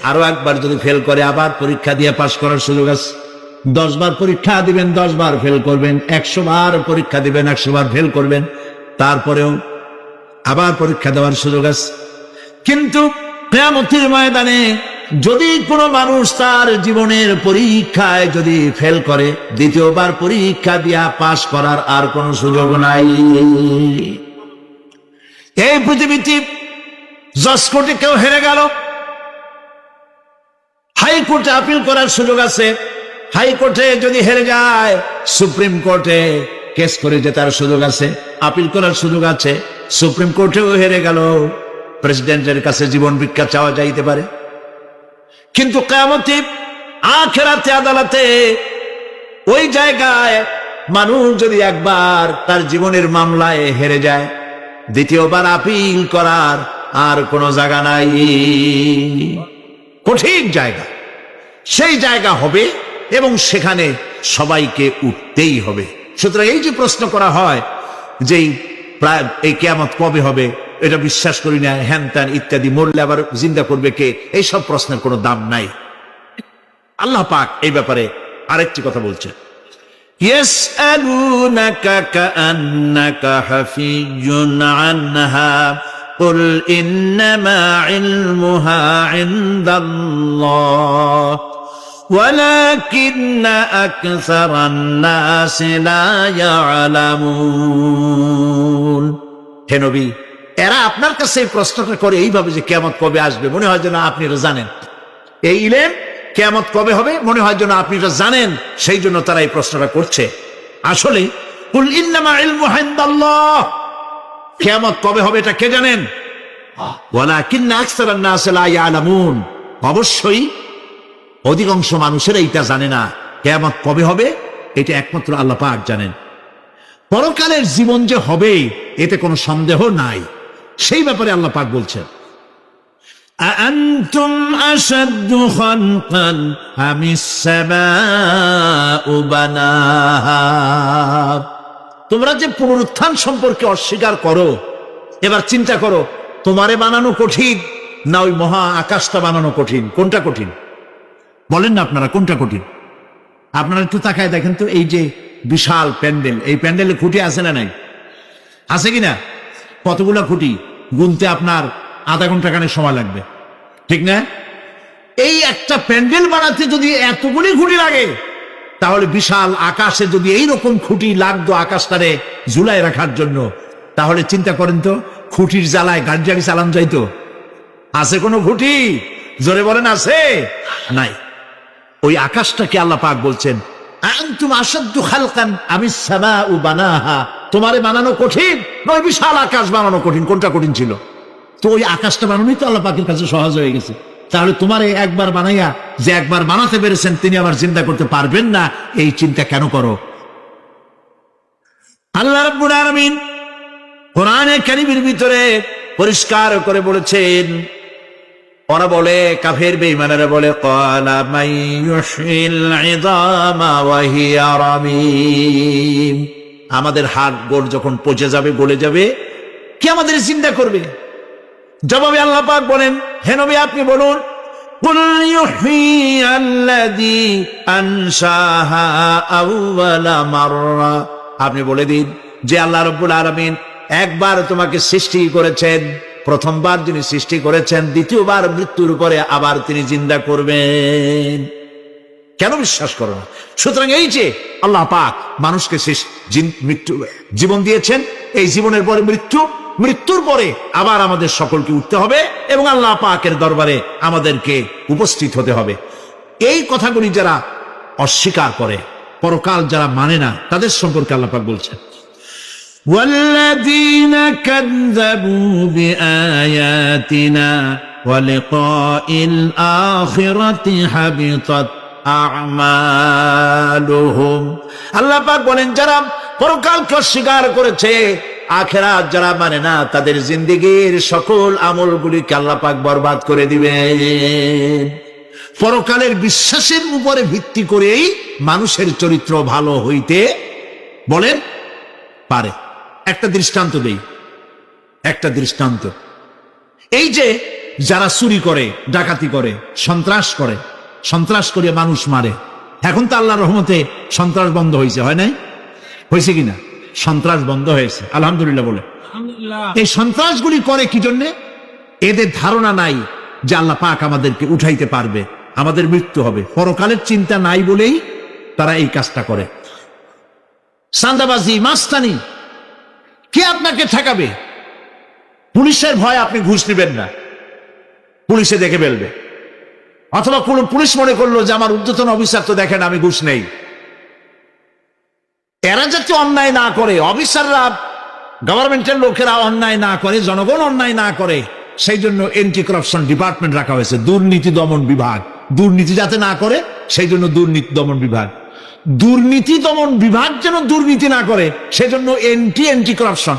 আরো একবার যদি ফেল করে, আবার পরীক্ষা দিয়ে পাশ করার সুযোগ আছে। 10 বার পরীক্ষা দিবেন, 10 বার ফেল করবেন। 100 বার পরীক্ষা দিবেন, 100 বার ফেল করবেন, তারপরেও আবার পরীক্ষা দেওয়ার সুযোগ আছে। কিন্তু কিয়ামতের ময়দানে যদি কোনো মানুষ তার জীবনের পরীক্ষায় যদি ফেল করে, দ্বিতীয়বার পরীক্ষা দিয়া পাশ করার আর কোনো সুযোগ নাই। এই পৃথিবীতে জজ কোর্টে কেউ হেরে গেল, হাইকোর্টে আপিল করার সুযোগ আছে। হাইকোর্টে যদি হেরে যায়, সুপ্রিম কোর্টে কেস করে জেতার সুযোগ আছে, আপিল করার সুযোগ আছে। সুপ্রিম কোর্টেও হেরে গেল, প্রেসিডেন্টের কাছে জীবন ভিক্ষা চাওয়া যাইতে পারে। কিন্তু কিয়ামতে, আখিরাতে, আদালতে, ওই জায়গায় মানুষ যদি একবার তার জীবনের মামলায় হেরে যায়, দ্বিতীয়বার আপিল করার আর কোনো জায়গা নাই। কঠিন জায়গা, সেই জায়গা হবে এবং সেখানে সবাইকে উঠতেই হবে। সুতরাং এই যে প্রশ্ন করা হয় যে এই কিয়ামত কবে হবে, এটা বিশ্বাস করি না, হ্যান ত্যান ইত্যাদি, মরলে আবার জিন্দা করবে কে, এইসব প্রশ্নের কোনো দাম নাই। আল্লাহ পাক এই ব্যাপারে আরেকটি কথা বলছেন, ইয়াসআলুনাকা কাআন্নাকা হাফিজুন আনহা কুল ইন্নামা ইলমুহা ইনদাল্লাহ ওয়ালাকিন্না আকসারান নাসি লা ইয়ালামুন। হে নবী, এরা আপনার কাছে এই প্রশ্নটা করে এইভাবে যে কিয়ামত কবে আসবে, মনে হয় যেন আপনি এটা জানেন। এই ইলম কিয়ামত কবে হবে মনে হয় যেন আপনি এটা জানেন, সেই জন্য তারা এই প্রশ্নটা করছে। আসলে কুল ইন্নামা ইলমুহা ইনদাল্লাহ, কিয়ামত কবে হবে এটা কে জানেন? ওয়ালাকিন্না আকসারান নাস লা ইয়ালামুন, অবশ্যই অধিকাংশ মানুষেরা এটা জানে না। কিয়ামত কবে হবে এটা একমাত্র আল্লাহ পাক জানেন। পরকালের জীবন যে হবে এতে কোনো সন্দেহ নাই, সেই ব্যাপারে আল্লাহ পাক বলছেন, আআনতুম আশাদ্দু খালকান আমিস সামাউ বানাহা। তোমরা যে পুনরুত্থান সম্পর্কে অস্বীকার করো, এবার চিন্তা করো, তোমারে বানানো কঠিন না ওই মহা আকাশটা বানানো কঠিন? কোনটা কঠিন বলেন না আপনারা, কোনটা কঠিন? আপনারা একটু তাকায় দেখেন তো, এই যে বিশাল প্যান্ডেল, এই প্যান্ডেলে খুঁটি আছে না নাই? আছে কিনা? কতগুলো খুঁটি গুনতে আপনার আধা ঘন্টা খানে সময় লাগবে, ঠিক না? এই একটা প্যান্ডেল বানাতে যদি এতগুলি খুঁটি লাগে, তাহলে বিশাল আকাশে যদি এইরকম খুঁটি লাগতো আকাশটারে ঝুলাই রাখার জন্য, তাহলে চিন্তা করেন তো, খুঁটির জ্বালায় গাড়ি গাড়ি চালান যাইতো? আছে কোনো খুঁটি? জোরে বলেন আছে? নাই। ওই আকাশটাকে আল্লাহ পাক বলছেন, আনতুম আশাদ্দু খালকান আমিস সামাউ বানাহা, তোমারে বানানো কঠিন নয় বিশাল আকাশ বানানো কঠিন? কোনটা কঠিন ছিল? তো ওই আকাশটা বানানোই তো আল্লাহ পাকের কাছে সহজ হয়ে গেছে। তাহলে তোমারে একবার বানাইয়া যে একবার বানাতে পেরেছেন তিনি আবার চিন্তা করতে পারবেন না, এই চিন্তা কেন করো? আল্লাহ রাব্বুল আলামিন কোরআনে কারীমের ভিতরে পরিষ্কার করে বলেছেন, ওরা বলে, কাফের বেঈমানেরা বলে, ক্বালা মান ইউহয়িল ইযামা ওয়া হিয়া রামীম, আমাদের হাড় গোড় যখন পচে যাবে, গলে যাবে, কে আমাদের চিন্তা করবে? জবাবে আল্লাহ পাক বলেন, হে নবী আপনি বলুন, কুল ইউহয়িয়াল্লাযী আনশাহা আউওয়ালা মাররা, আপনি বলে দিন যে আল্লাহ রাব্বুল আলামিন একবার তোমাকে সৃষ্টি করেছেন, প্রথমবার যিনি সৃষ্টি করেছেন, দ্বিতীয়বার মৃত্যুর পরে আবার তিনি জিন্দা করবেন। কেন বিশ্বাস করো না? সুতরাং এই যে আল্লাহ পাক মানুষকে জীবন দিয়েছেন, এই জীবনের পরে মৃত্যু, মৃত্যুর পরে আবার আমাদের সকলকে উঠতে হবে এবং আল্লাহ পাকের দরবারে আমাদেরকে উপস্থিত হতে হবে। এই কথাগুলি যারা অস্বীকার করে, পরকাল যারা মানে না, তাদের সম্পর্কে আল্লাহ পাক বলছেন, والذين كذبوا بآياتنا ولقاء الآخرة حبطت أعمالهم, আল্লাহ পাক বলেন যারা পরকালকে অস্বীকার করেছে, আখিরাত যারা মানে না, তাদের জিন্দেগীর সকল আমলগুলিকে আল্লাহ পাক বরবাদ করে দিবেন। পরকালের বিশ্বাসের উপরে ভিত্তি করেই মানুষের চরিত্র ভালো হইতে বলেন পারে। একটা দৃষ্টান্ত দেই, একটা দৃষ্টান্ত। এই যে যারা চুরি করে, ডাকাতি করে, সন্ত্রাস করে মানুষ মারে, এখন তো আল্লাহর রহমতে সন্ত্রাস বন্ধ হয়েছে, হয় নাই? হয়েছে কিনা? সন্ত্রাস বন্ধ হয়েছে, আলহামদুলিল্লাহ বলে। এই সন্ত্রাসগুলি করে কি জন্যে? এদের ধারণা নাই যে আল্লাহ পাক আমাদেরকে উঠাইতে পারবে, আমাদের মৃত্যু হবে, পরকালের চিন্তা নাই বলেই তারা এই কাজটা করে। চাঁদাবাজি, মাস্তানি, কে আপনাকে ঠেকাবে? পুলিশের ভয় আপনি ঘুষ নেবেন না, পুলিশে দেখে ফেলবে। অথবা কোন পুলিশ মনে করলো যে আমার ঊর্ধ্বতন অফিসার তো দেখেন আমি ঘুষ নেই। এরা যাতে অন্যায় না করে, অফিসাররা, গভর্নমেন্টের লোকেরা অন্যায় না করে, জনগণ অন্যায় না করে, সেই জন্য এন্টি করাপশন ডিপার্টমেন্ট রাখা হয়েছে, দুর্নীতি দমন বিভাগ। দুর্নীতি যাতে না করে সেই জন্য দুর্নীতি দমন বিভাগ। দুর্নীতি দমন বিভাগ যেন দুর্নীতি না করে সেজন্য এন্টি করাপশন।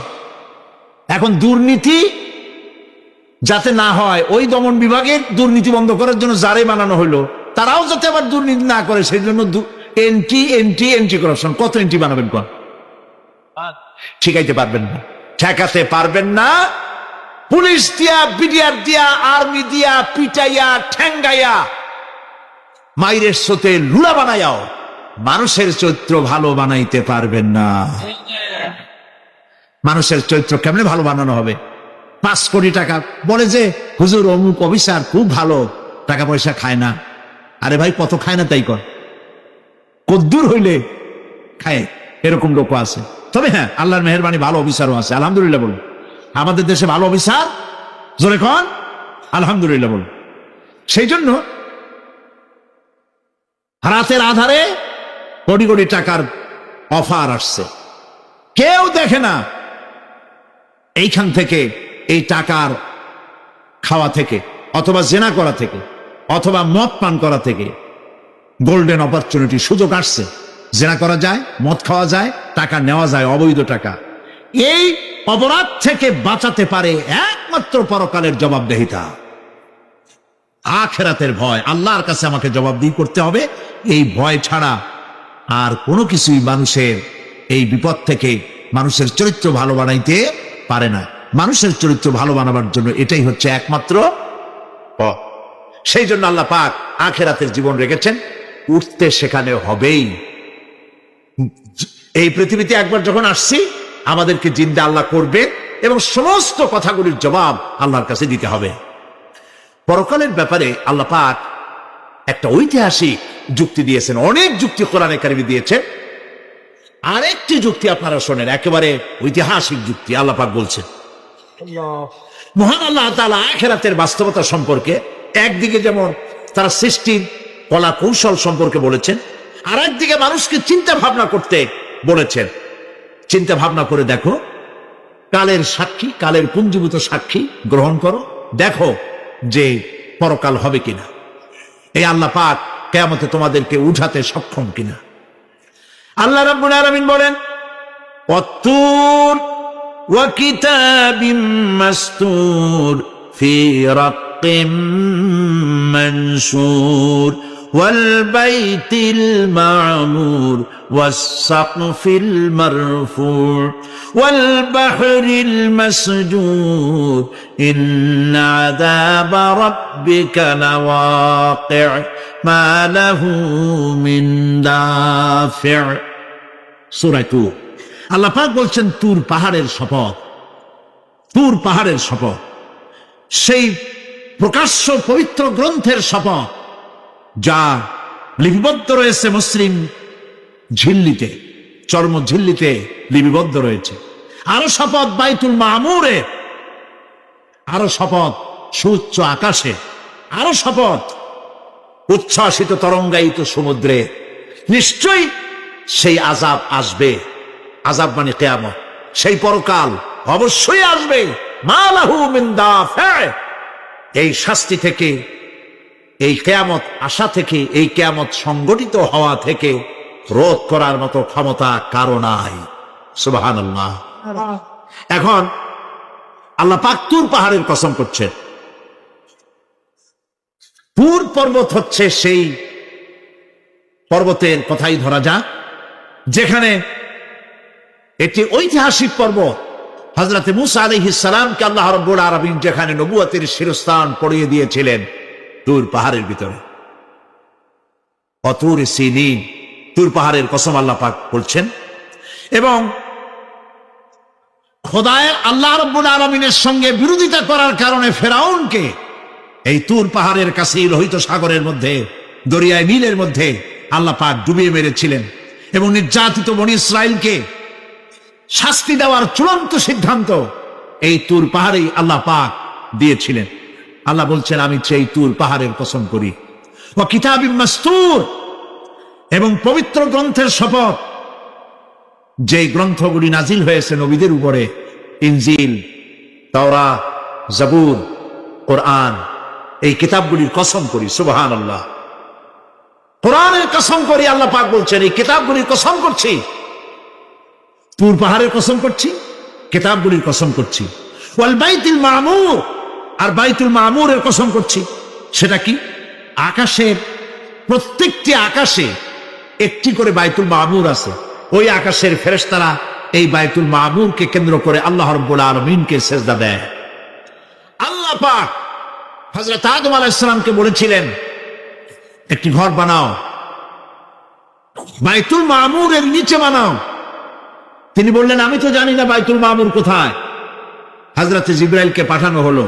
এখন দুর্নীতি যাতে না হয়, ওই দমন বিভাগের দুর্নীতি বন্ধ করার জন্য যারে বানানো হলো, তারাও যাতে আবার দুর্নীতি না করে সেই জন্য এন্টি করাপশন। কত এন্টি বানাবেন? কোন ঠিকাইতে পারবেন না, ঠেকাতে পারবেন না। পুলিশ দিয়া, বিডিআর দিয়া, আর্মি দিয়া পিটাইয়া, ঠ্যাঙ্গাইয়া, মাইরের সাথে লুলা বানাইয়াও মানুষের চরিত্র ভালো বানাইতে পারবেন না। মানুষের চরিত্র কেমনে ভালো বানানো হবে? 5 কোটি টাকা বলে যে হুজুর অমুক অফিসার খুব ভালো, টাকা পয়সা খায় না। আরে ভাই, কত খায় না তাই কর, কদ্দুর হইলে খায়, এরকম লোক আছে। তবে হ্যাঁ, আল্লাহর মেহেরবানি ভালো অফিসারও আছে, আলহামদুলিল্লাহ বলুন। আমাদের দেশে ভালো অফিসার, জোরে কন আলহামদুলিল্লাহ বলুন। সেই জন্য রাতের আধারে কোটি কোটি টাকার অফার আসছে, কেউ দেখে না। এইখান থেকে, এই টাকার খাওয়া থেকে, অথবা জেনা করা থেকে, অথবা মদ পান করা থেকে গোল্ডেন অপরচুনিটি, সুযোগ আসছে। জেনা করা যায়, মদ খাওয়া যায়, টাকা নেওয়া যায়, অবৈধ টাকা। এই অপরাধ থেকে বাঁচাতে পারে একমাত্র পরকালের জবাবদেহিতা, আখিরাতের ভয়। আল্লাহর কাছে আমাকে জবাবদিহি করতে হবে, এই ভয় ছাড়া আর কোনো কিছুই মানুষের এই বিপদ থেকে মানুষের চরিত্র ভালো বানাইতে পারে না। মানুষের চরিত্র ভালো বানাবার জন্য এটাই হচ্ছে একমাত্র পথ। সেই জন্য আল্লাহ পাক আখিরাতের জীবন রেখেছেন, উঠতে সেখানে হবেই। এই পৃথিবীতে একবার যখন আসছি, আমাদেরকে জিন্দা আল্লাহ করবে এবং সমস্ত কথাগুলির জবাব আল্লাহর কাছে দিতে হবে। পরকালের ব্যাপারে আল্লাহ পাক একটা ঐতিহাসিক যুক্তি দিয়েছেন, অনেক যুক্তি কোরআনে কারিমে দিয়েছেন। আরেকটি যুক্তি আপনারা শোনেন, একেবারে ঐতিহাসিক যুক্তি। আল্লাহ পাক বলছেন, মহান আল্লাহ তাআলা আখিরাতের বাস্তবতা সম্পর্কে একদিকে যেমন তারা সৃষ্টির কলা কৌশল সম্পর্কে বলেছেন, আর একদিকে মানুষকে চিন্তা ভাবনা করতে বলেছেন। চিন্তা ভাবনা করে দেখো, কালের সাক্ষী, কালের পুঞ্জীভূত সাক্ষী গ্রহণ করো, দেখো যে পরকাল হবে কিনা, এই আল্লাহ পাক কিয়ামতে তোমাদেরকে উঠাতে সক্ষম কিনা। আল্লাহ রাব্বুল আলামিন বলেন, ওয়াত্তুর ওয়া কিতাবিম মাসতুর ফি রাক্কিম মানশুর ওয়াল বাইতিল মা'মুর ওয়াস সাকফিল মারফু' ওয়াল বাহরিল মাসজুর ইন্না আযাবা রাব্বিকা লাওয়াকি' মা লাহু মিন দাফি'। সূরা তুর। আল্লাহ পাক বলছেন, তুর পাহাড়ের শপথ, তুর পাহাড়ের শপথ, সেই প্রকাশ্য পবিত্র গ্রন্থের শপথ যা লিপিবদ্ধ রয়েছে মুসলিম ঝিল্লিতে, চর্ম ঝিল্লিতে লিপিবদ্ধ রয়েছে। আরো শপথ বাইতুল মামুরে, আরো শপথ সুউচ্চ আকাশে, আরো শপথ উচ্ছ্বাসিত তরঙ্গায়িত সমুদ্রে। নিশ্চয়ই সেই আযাব আসবে, আযাব মানে কিয়ামত, সেই পরকাল অবশ্যই আসবে। মা লাহু মিন দাফি', এই শাস্তি থেকে, এই কিয়ামত আসা থেকে, এই কিয়ামত সংগঠিত হওয়া থেকে রোধ করার মতো ক্ষমতা কারো নাই। সুবহানাল্লাহ। এখন আল্লাহ পাক তুর পাহাড়ের কসম করছেন। তুর পর্বত হচ্ছে সেই পর্বতের কথাই ধরা যাক, যেখানে একটি ঐতিহাসিক পর্বত, হযরত মূসা আলাইহিস সালামকে আল্লাহ রাব্বুল আলামিন যেখানে নবুয়তের শিরস্থান পড়িয়ে দিয়েছিলেন, তুর পাহাড়ের ভিতরে। অতুর সিনিন, তুর পাহাড়ের কসম আল্লাহ পাক বলছেন। এবং খোদায় আল্লাহ রাব্বুল আলামিনের সঙ্গে বিরোধিতা করার কারণে ফেরাউনকে এই তুর পাহাড়ের কাছে লোহিত সাগরের মধ্যে, দরিয়ায় নীলের মধ্যে আল্লাহ পাক ডুবিয়ে মেরেছিলেন। এবং নির্যাতিত বনী ইসরাইলকে শাস্তি দেওয়ার চূড়ান্ত সিদ্ধান্ত এই তুর পাহাড়েই আল্লাহ পাক দিয়েছিলেন। আল্লাহ বলছেন, আমি সেই তুর পাহাড়ের কসম করি। ওয়া কিতাবিম মাসতুর, এবং পবিত্র গ্রন্থের শপথ, যে গ্রন্থগুলি নাজিল হয়েছে নবীদের উপরে, ইনজিল, তাওরাত, জাবুর, কোরআন, এই কিতাবগুলির কসম করি। সুবহানাল্লাহ। কোরআনের কসম করি, আল্লাহ পাক বলছেন, এই কিতাবগুলির কসম করছি। তুর পাহাড়ের কসম করছি, কিতাবগুলির কসম করছি। ওয়াল বাইতুল মা'মুর, আর বাইতুল মা'মুরের কসম করছি। সেটা কি? আকাশের প্রত্যেকটি আকাশে একটি করে বাইতুল মা'মুর আছে। ওই আকাশের ফেরেশতারা এই বাইতুল মা'মুরকে কেন্দ্র করে আল্লাহ রাব্বুল আলামিনকে সিজদা দেয়। আল্লাহ পাক হযরত আদম আলাইহিস সালামকে বলেছিলেন, একটি ঘর বানাও, বাইতুল মা'মুরের নিচে বানাও। তিনি বললেন, আমি তো জানি না বাইতুল মা'মুর কোথায়। হযরত জিবরাইলকে পাঠানো হলো।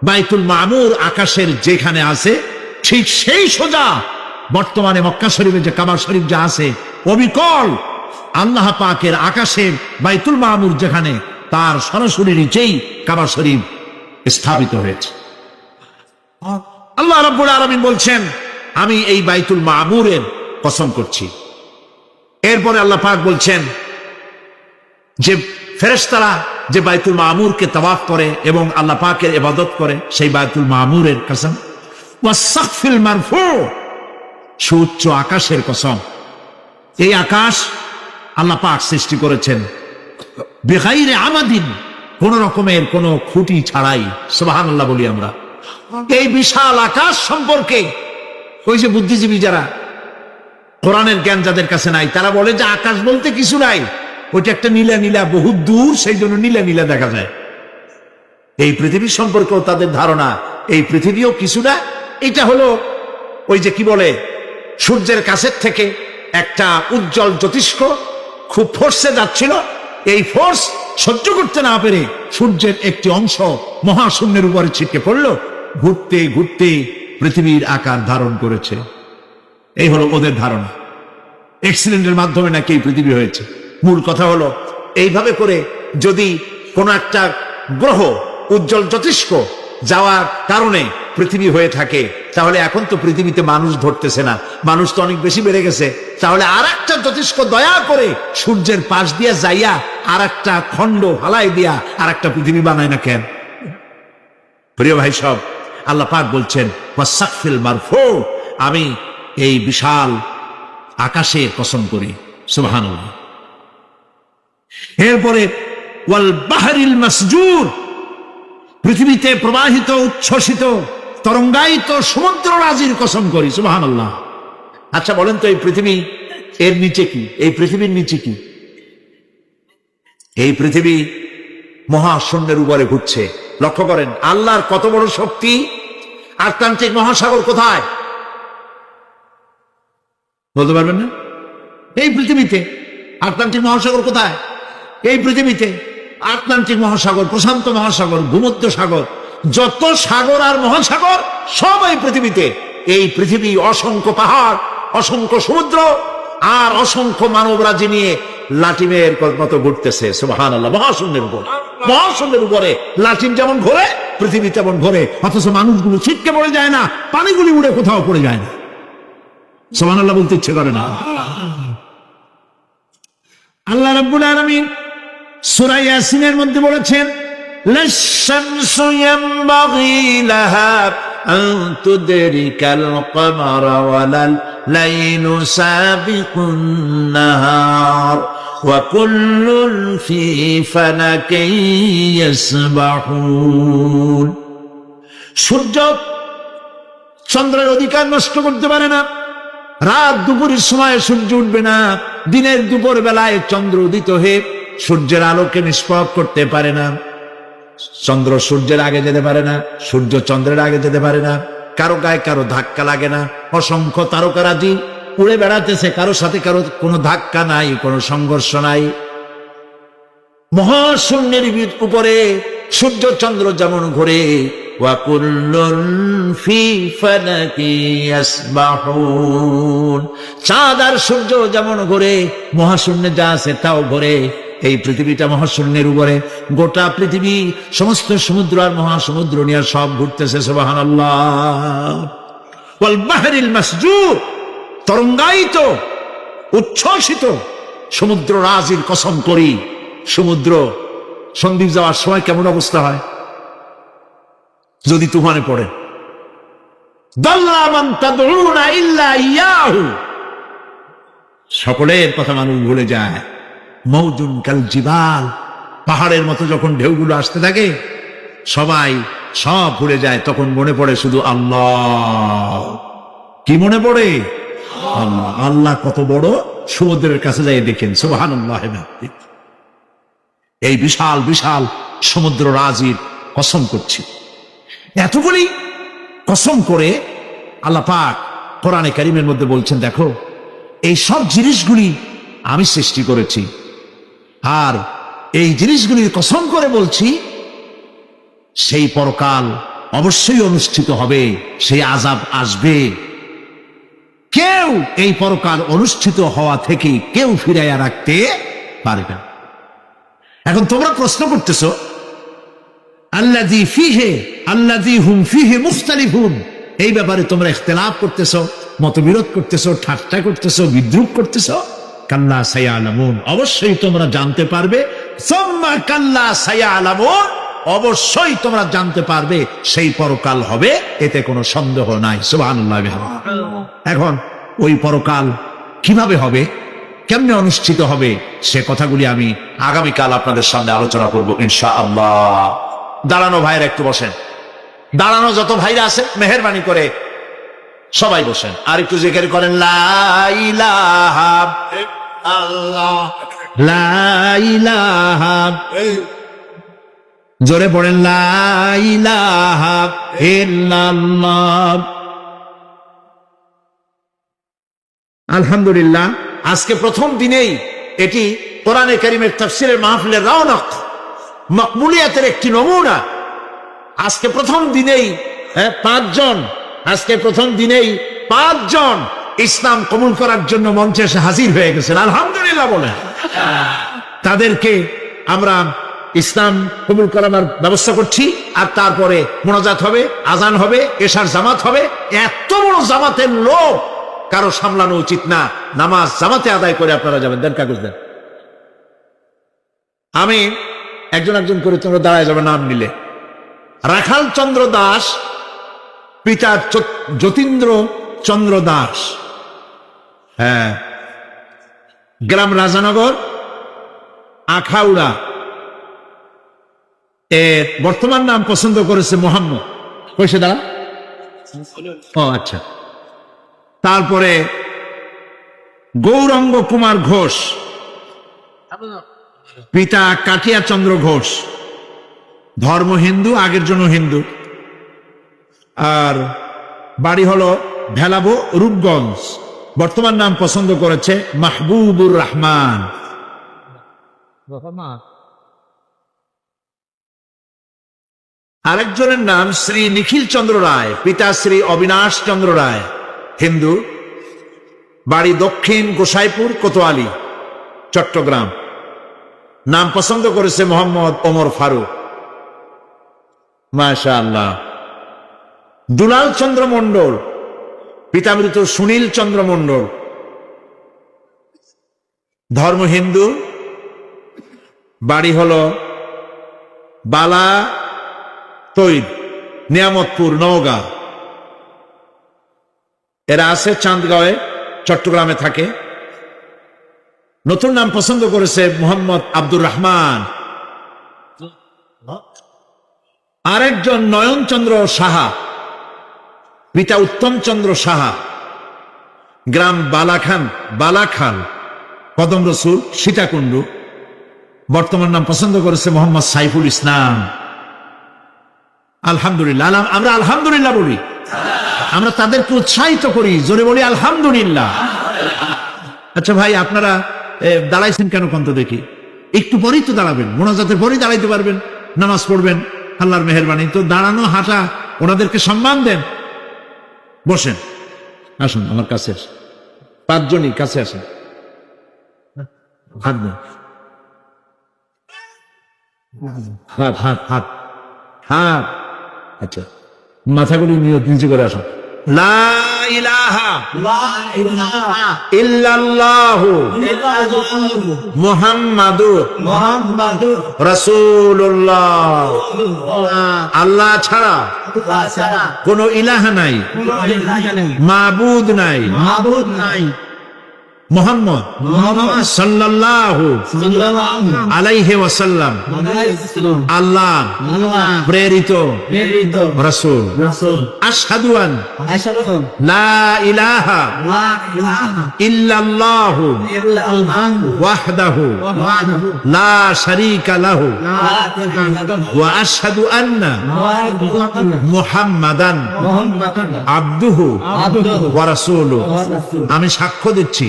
বাইতুল মা'মুর আকাশের যেখানে আছে, ঠিক সেই সোজা বর্তমানে মক্কা শরীফে যে কাবা শরীফ যা আছে, অবিকল আল্লাহ পাকের আকাশে বাইতুল মা'মুর যেখানে, তার সরাসরি নিচেই কাবা শরীফ স্থাপিত হয়েছে। আল্লাহ রাব্বুল আলামিন বলছেন, আমি এই বাইতুল মা'মুরের কসম করছি। এরপরে আল্লাহ পাক বলছেন যে ফেরেশতারা যে বাইতুল মা'মুরকে তাওয়াফ করে এবং আল্লাহ পাকের ইবাদত করে, সেই বাইতুল মা'মুরের কসম। ওয়াস সাকফিল মারফু', সুউচ্চ আকাশের কসম। এই আকাশ আল্লাহ পাক সৃষ্টি করেছেন বিগাইরে আমাদিন, কোন রকমের কোন খুঁটি ছাড়াই। সুবহানাল্লাহ বলি আমরা। এই বিশাল আকাশ সম্পর্কে ওই যে বুদ্ধিজীবী যারা, কোরআনের জ্ঞান যাদের কাছে নাই, তারা বলে যে আকাশ বলতে কিছু নাই, ওইটা একটা নীলা নীলা বহুত দূর, সেই জন্য নীলা নীলা দেখা যায়। এই পৃথিবী সম্পর্কেও তাদের ধারণা, এই পৃথিবীও কিছু না, এটা হলো ওই যে কি বলে, সূর্যের কাছের থেকে একটা উজ্জ্বল জ্যোতিষ্ক খুব ফোর্সে যাচ্ছিল, এই ফোর্স সহ্য করতে না পেরে সূর্যের একটি অংশ মহাশূন্যের উপরে ছিটকে পড়লো। ঘুরতে ঘুরতে পৃথিবীর আকার ধারণ করেছে। এই হলো ওদের ধারণা, এক্সিডেন্টের মাধ্যমে নাকি এই পৃথিবী হয়েছে। মূল কথা হলো এইভাবে করে যদি কোন একটা গ্রহ উজ্জ্বল জ্যোতিষ্ক যাওয়ার কারণে পৃথিবী হয়ে থাকে, তাহলে এখন তো পৃথিবীতে মানুষ ধরতেছে না, মানুষ তো অনেক বেশি বেড়ে গেছে, তাহলে আর একটা জ্যোতিষ্ক দয়া করে সূর্যের পাশ দিয়া যাইয়া আর একটা খণ্ড হালাই দিয়া আর একটা পৃথিবী বানায় না কেন? প্রিয় ভাই সব, আল্লাহ পাক বলছেন ওয়াসাকফিল মারফু, আমি এই বিশাল আকাশের কসম করি। সুবহানাল্লাহ। এরপরে ওয়াল বাহরিল মাসজুর, পৃথিবীতে প্রবাহিত উচ্ছ্বসিত তরঙ্গায়িত সমুদ্র রাজির কসম করি। সুবহানাল্লাহ। আচ্ছা বলেন তো, এই পৃথিবী এর নিচে কি? এই পৃথিবীর নিচে কি? এই পৃথিবী মহাশূন্যের উপরে ঘুরছে। লক্ষ্য করেন আল্লাহর কত বড় শক্তি। আটলান্টিক মহাসাগর কোথায় বলতে পারবেন না? এই পৃথিবীতে। আটলান্টিক মহাসাগর কোথায়? এই পৃথিবীতে। আটলান্টিক মহাসাগর, প্রশান্ত মহাসাগর, ভূমধ্য সাগর, যত সাগর আর মহাসাগর সব এই পৃথিবীতে। এই পৃথিবী অসংখ্য পাহাড়, অসংখ্য সমুদ্র আর অসংখ্য মানবরাজি নিয়ে লাটিমের মতো ঘুরতেছে। সুবহানাল্লাহ। মহাশূন্যের উপর, মহাশূন্যের উপরে লাটিম যেমন ঘোরে, পৃথিবী তেমন ঘোরে, অথচ মানুষগুলো ছিটকে পড়ে যায় না, পানিগুলি উড়ে কোথাও পড়ে যায় না। সুবহানাল্লাহ বলতে ইচ্ছে করে না। আল্লাহ রাব্বুল আলামিন সূরা ইয়াসিনের মধ্যে বলেছেন লাশ-শামসু ইয়ানবাগি লাহা আন তুদরিকাল কমারা ওয়ালাল লাইলু সাবিকুন নাহার ওয়া কুল্লুন ফি ফালাকিন ইয়াসবাহুন। সূর্য চন্দ্রের অধিকার নষ্ট করতে পারে না। রাত দুপুরের সময় সূর্য উঠবে না, দিনের দুপুর বেলায় চন্দ্র উদিত হয়ে সূর্যের আলোকে নিষ্প্রভ করতে পারে না। চন্দ্র সূর্যের আগে যেতে পারে না, সূর্য চন্দ্রের আগে যেতে পারে না। কারো গায়ে কারো ধাক্কা লাগে না। অসংখ্য তারকারাজি উড়ে বেড়াতেছে, কারো সাথে কারো কোনো ধাক্কা নাই, কোনো সংঘর্ষ নাই। মহাশূন্যের উপরে সূর্য চন্দ্র যেমন ঘোরে, ওয়া কুল্লুন ফি ফালাকি ইয়াসবাহুন, চাঁদ আর সূর্য যেমন ঘোরে, মহাশূন্যে যা আছে তাও ঘোরে। এই পৃথিবীটা মহাশূন্যের উপরে, গোটা পৃথিবী সমস্ত সমুদ্র আর মহাসমুদ্র নিয়ে সব ঘুরতেছে। সুবহানাল্লাহ। ওয়াল বাহরিল মাসজুর, তরঙ্গায়িত উচ্ছ্বসিত সমুদ্র রাজির কসম করি। সমুদ্র সন্দ্বীপ যাওয়ার সময় কেমন অবস্থা হয় যদি তুফানে পড়ে? দাল্লা মান তাদউনা ইল্লা ইয়াহু, সকলের কথা মানুষ ভুলে যায়। মওজুন কাল জিবাল, পাহাড়ের মতো যখন ঢেউগুলো আসতে থাকে সবাই সব ভুলে যায়, তখন মনে পড়ে শুধু আল্লাহ। কি মনে পড়ে? আল্লাহ। আল্লাহ কত বড়, সমুদ্রের কাছে যাই দেখেন। সুবহানাল্লাহ। এই বিশাল বিশাল সমুদ্র রাজির কসম করছি। এতগুলি কসম করে আল্লাহ পাক কোরআনে কারীমের মধ্যে বলছেন, দেখো এই সব জিনিসগুলি আমি সৃষ্টি করেছি, আর এই জিনিসগুলির কসম করে বলছি সেই পরকাল অবশ্যই অনুষ্ঠিত হবে, সেই আযাব আসবে। কেউ এই পরকাল অনুষ্ঠিত হওয়া থেকে কেউ ফিরাইয়া রাখতে পারবে না। এখন তোমরা প্রশ্ন করতেছ আল্লাযী ফীহি আল্লাযী হুম ফীহি মুখতালিফুন, এই ব্যাপারে তোমরা ইখতিলাফ করতেছ, মতবিরোধ করতেছ, ঠাট্টা করতেছ, বিদ্রূপ করতেছ। কাল্লা সায়ালামুন, অবশ্যই তোমরা জানতে পারবে। সুম্মা কাল্লা সায়ালামুন, অবশ্যই তোমরা জানতে পারবে সেই পরকাল হবে, এতে কোনো সন্দেহ নাই। সুবহানাল্লাহ। এখন ওই পরকাল কিভাবে হবে, কেমনে অনুষ্ঠিত হবে, সে কথাগুলি আমি আগামীকাল আপনাদের সামনে আলোচনা করব ইনশাআল্লাহ। দাঁড়ানো ভাইরা একটু বসেন, দাঁড়ানো যত ভাইরা আছে মেহেরবানি করে সবাই বসেন, আর একটু জিকির করেন লা ইলাহা ইল্লাল্লাহ, লা ইলাহা, জোরে পড়েন লা ইলাহা ইল্লাল্লাহ। আলহামদুলিল্লাহ, আজকে প্রথম দিনেই এটি কোরআনে কারীমের তাফসীরের মাহফিলের রওনক, মাকবুলিয়াতের একটি নমুনা। আজকে প্রথম দিনেই 5 জন আজকে প্রথম দিনেই 5 জন ইসলাম কবুল করার জন্য মঞ্চে এসে হাজির হয়ে গেছেন, আলহামদুলিল্লাহ বলেন। তাদেরকে আমরা ইসলাম কবুল করার ব্যবস্থা করছি, আর তারপরে মোনাজাত হবে, আজান হবে, এশার জামাত হবে। এত বড় জামাতের লোক কারো সামলানো উচিত না। নামাজ জামাতে আদায় করে আপনারা যাবেন। দেন কাগজ দেন। আমি একজন করে তোমরা দাঁড়ায় যাবে নাম নিলে। রাখাল চন্দ্র দাস, পিতা যতীন্দ্র চন্দ্র দাস, হ্যাঁ, গ্রাম রাজানগর, আখাউড়া। এর বর্তমান নাম পছন্দ করেছে মোহাম্মদ। কইছে দাঁড়া, ও আচ্ছা। তারপরে গৌরাঙ্গ কুমার ঘোষ, পিতা কাটিয়া চন্দ্র ঘোষ, ধর্ম হিন্দু, আগের জন্য হিন্দু, আর বাড়ি হলো ভেলাবো, রূপগঞ্জ। বর্তমান নাম পছন্দ করেছে মাহবুবুর রহমান। আরেকজনের নাম শ্রী নিখিল চন্দ্র রায়, পিতা শ্রী অবিনাশ চন্দ্র রায়, হিন্দু, বাড়ি দক্ষিণ গোসাইপুর, কোতোয়ালি, চট্টগ্রাম। নাম পছন্দ করেছে মোহাম্মদ ওমর ফারুক। মাশাআল্লাহ। দুলাল চন্দ্র মণ্ডল, পিতা মৃত সুনীল চন্দ্র মণ্ডল, ধর্ম হিন্দু, বাড়ি হলো বালা তৈর, নিয়ামতপুর, নওগাঁ। এরা আছে চাঁদগাঁওয়ে, চট্টগ্রামে থাকে। নতুন নাম পছন্দ করেছে মোহাম্মদ আব্দুর রহমান। আরেকজন নয়ন চন্দ্র সাহা, পিতা উত্তম চন্দ্র সাহা, গ্রাম বালাখাল, কদম রসুল, সীতাকুণ্ডু। বর্তমান নাম পছন্দ করেছে মোহাম্মদ সাইফুল ইসলাম। আলহামদুলিল্লাহ। আমরা আলহামদুলিল্লাহ বলি, আমরা তাদেরকে উৎসাহিত করি, জোরে বলি আলহামদুলিল্লাহ। আচ্ছা ভাই, আপনারা দাঁড়াইছেন কেন কন্ত দেখি? একটু পরেই তো দাঁড়াবেন, মোনাজাতের পরেই দাঁড়াইতে পারবেন, নামাজ পড়বেন, আল্লাহর মেহেরবানি। তো দাঁড়ানো, হাঁটা, ওনাদেরকে সম্মান দেন। বসেন, আসুন আমার কাছে, 5 জনই কাছে আসেন। হাত দেন, হাত হাত হাত হাত। আচ্ছা, মাথাগুলি নিচে করে আসুন। লা ইলাহা ইল্লাল্লাহু মুহাম্মাদুর রাসূলুল্লাহ। আল্লাহ ছাড়া কোনো ইলাহা নাই, মাবুদ নাই। মুহাম্মদ সাল্লাল্লাহু আলাইহি ওয়াসাল্লাম আল্লাহ প্রেরিত রাসূল। আশহাদু আন লা ইলাহা ইল্লাল্লাহু ওয়াহদাহু লা শারীকা লাহু ওয়া আশহাদু আন্না মুহাম্মাদান আবদুহু ওয়া রাসূলুহু। আমি সাক্ষ্য দিচ্ছি,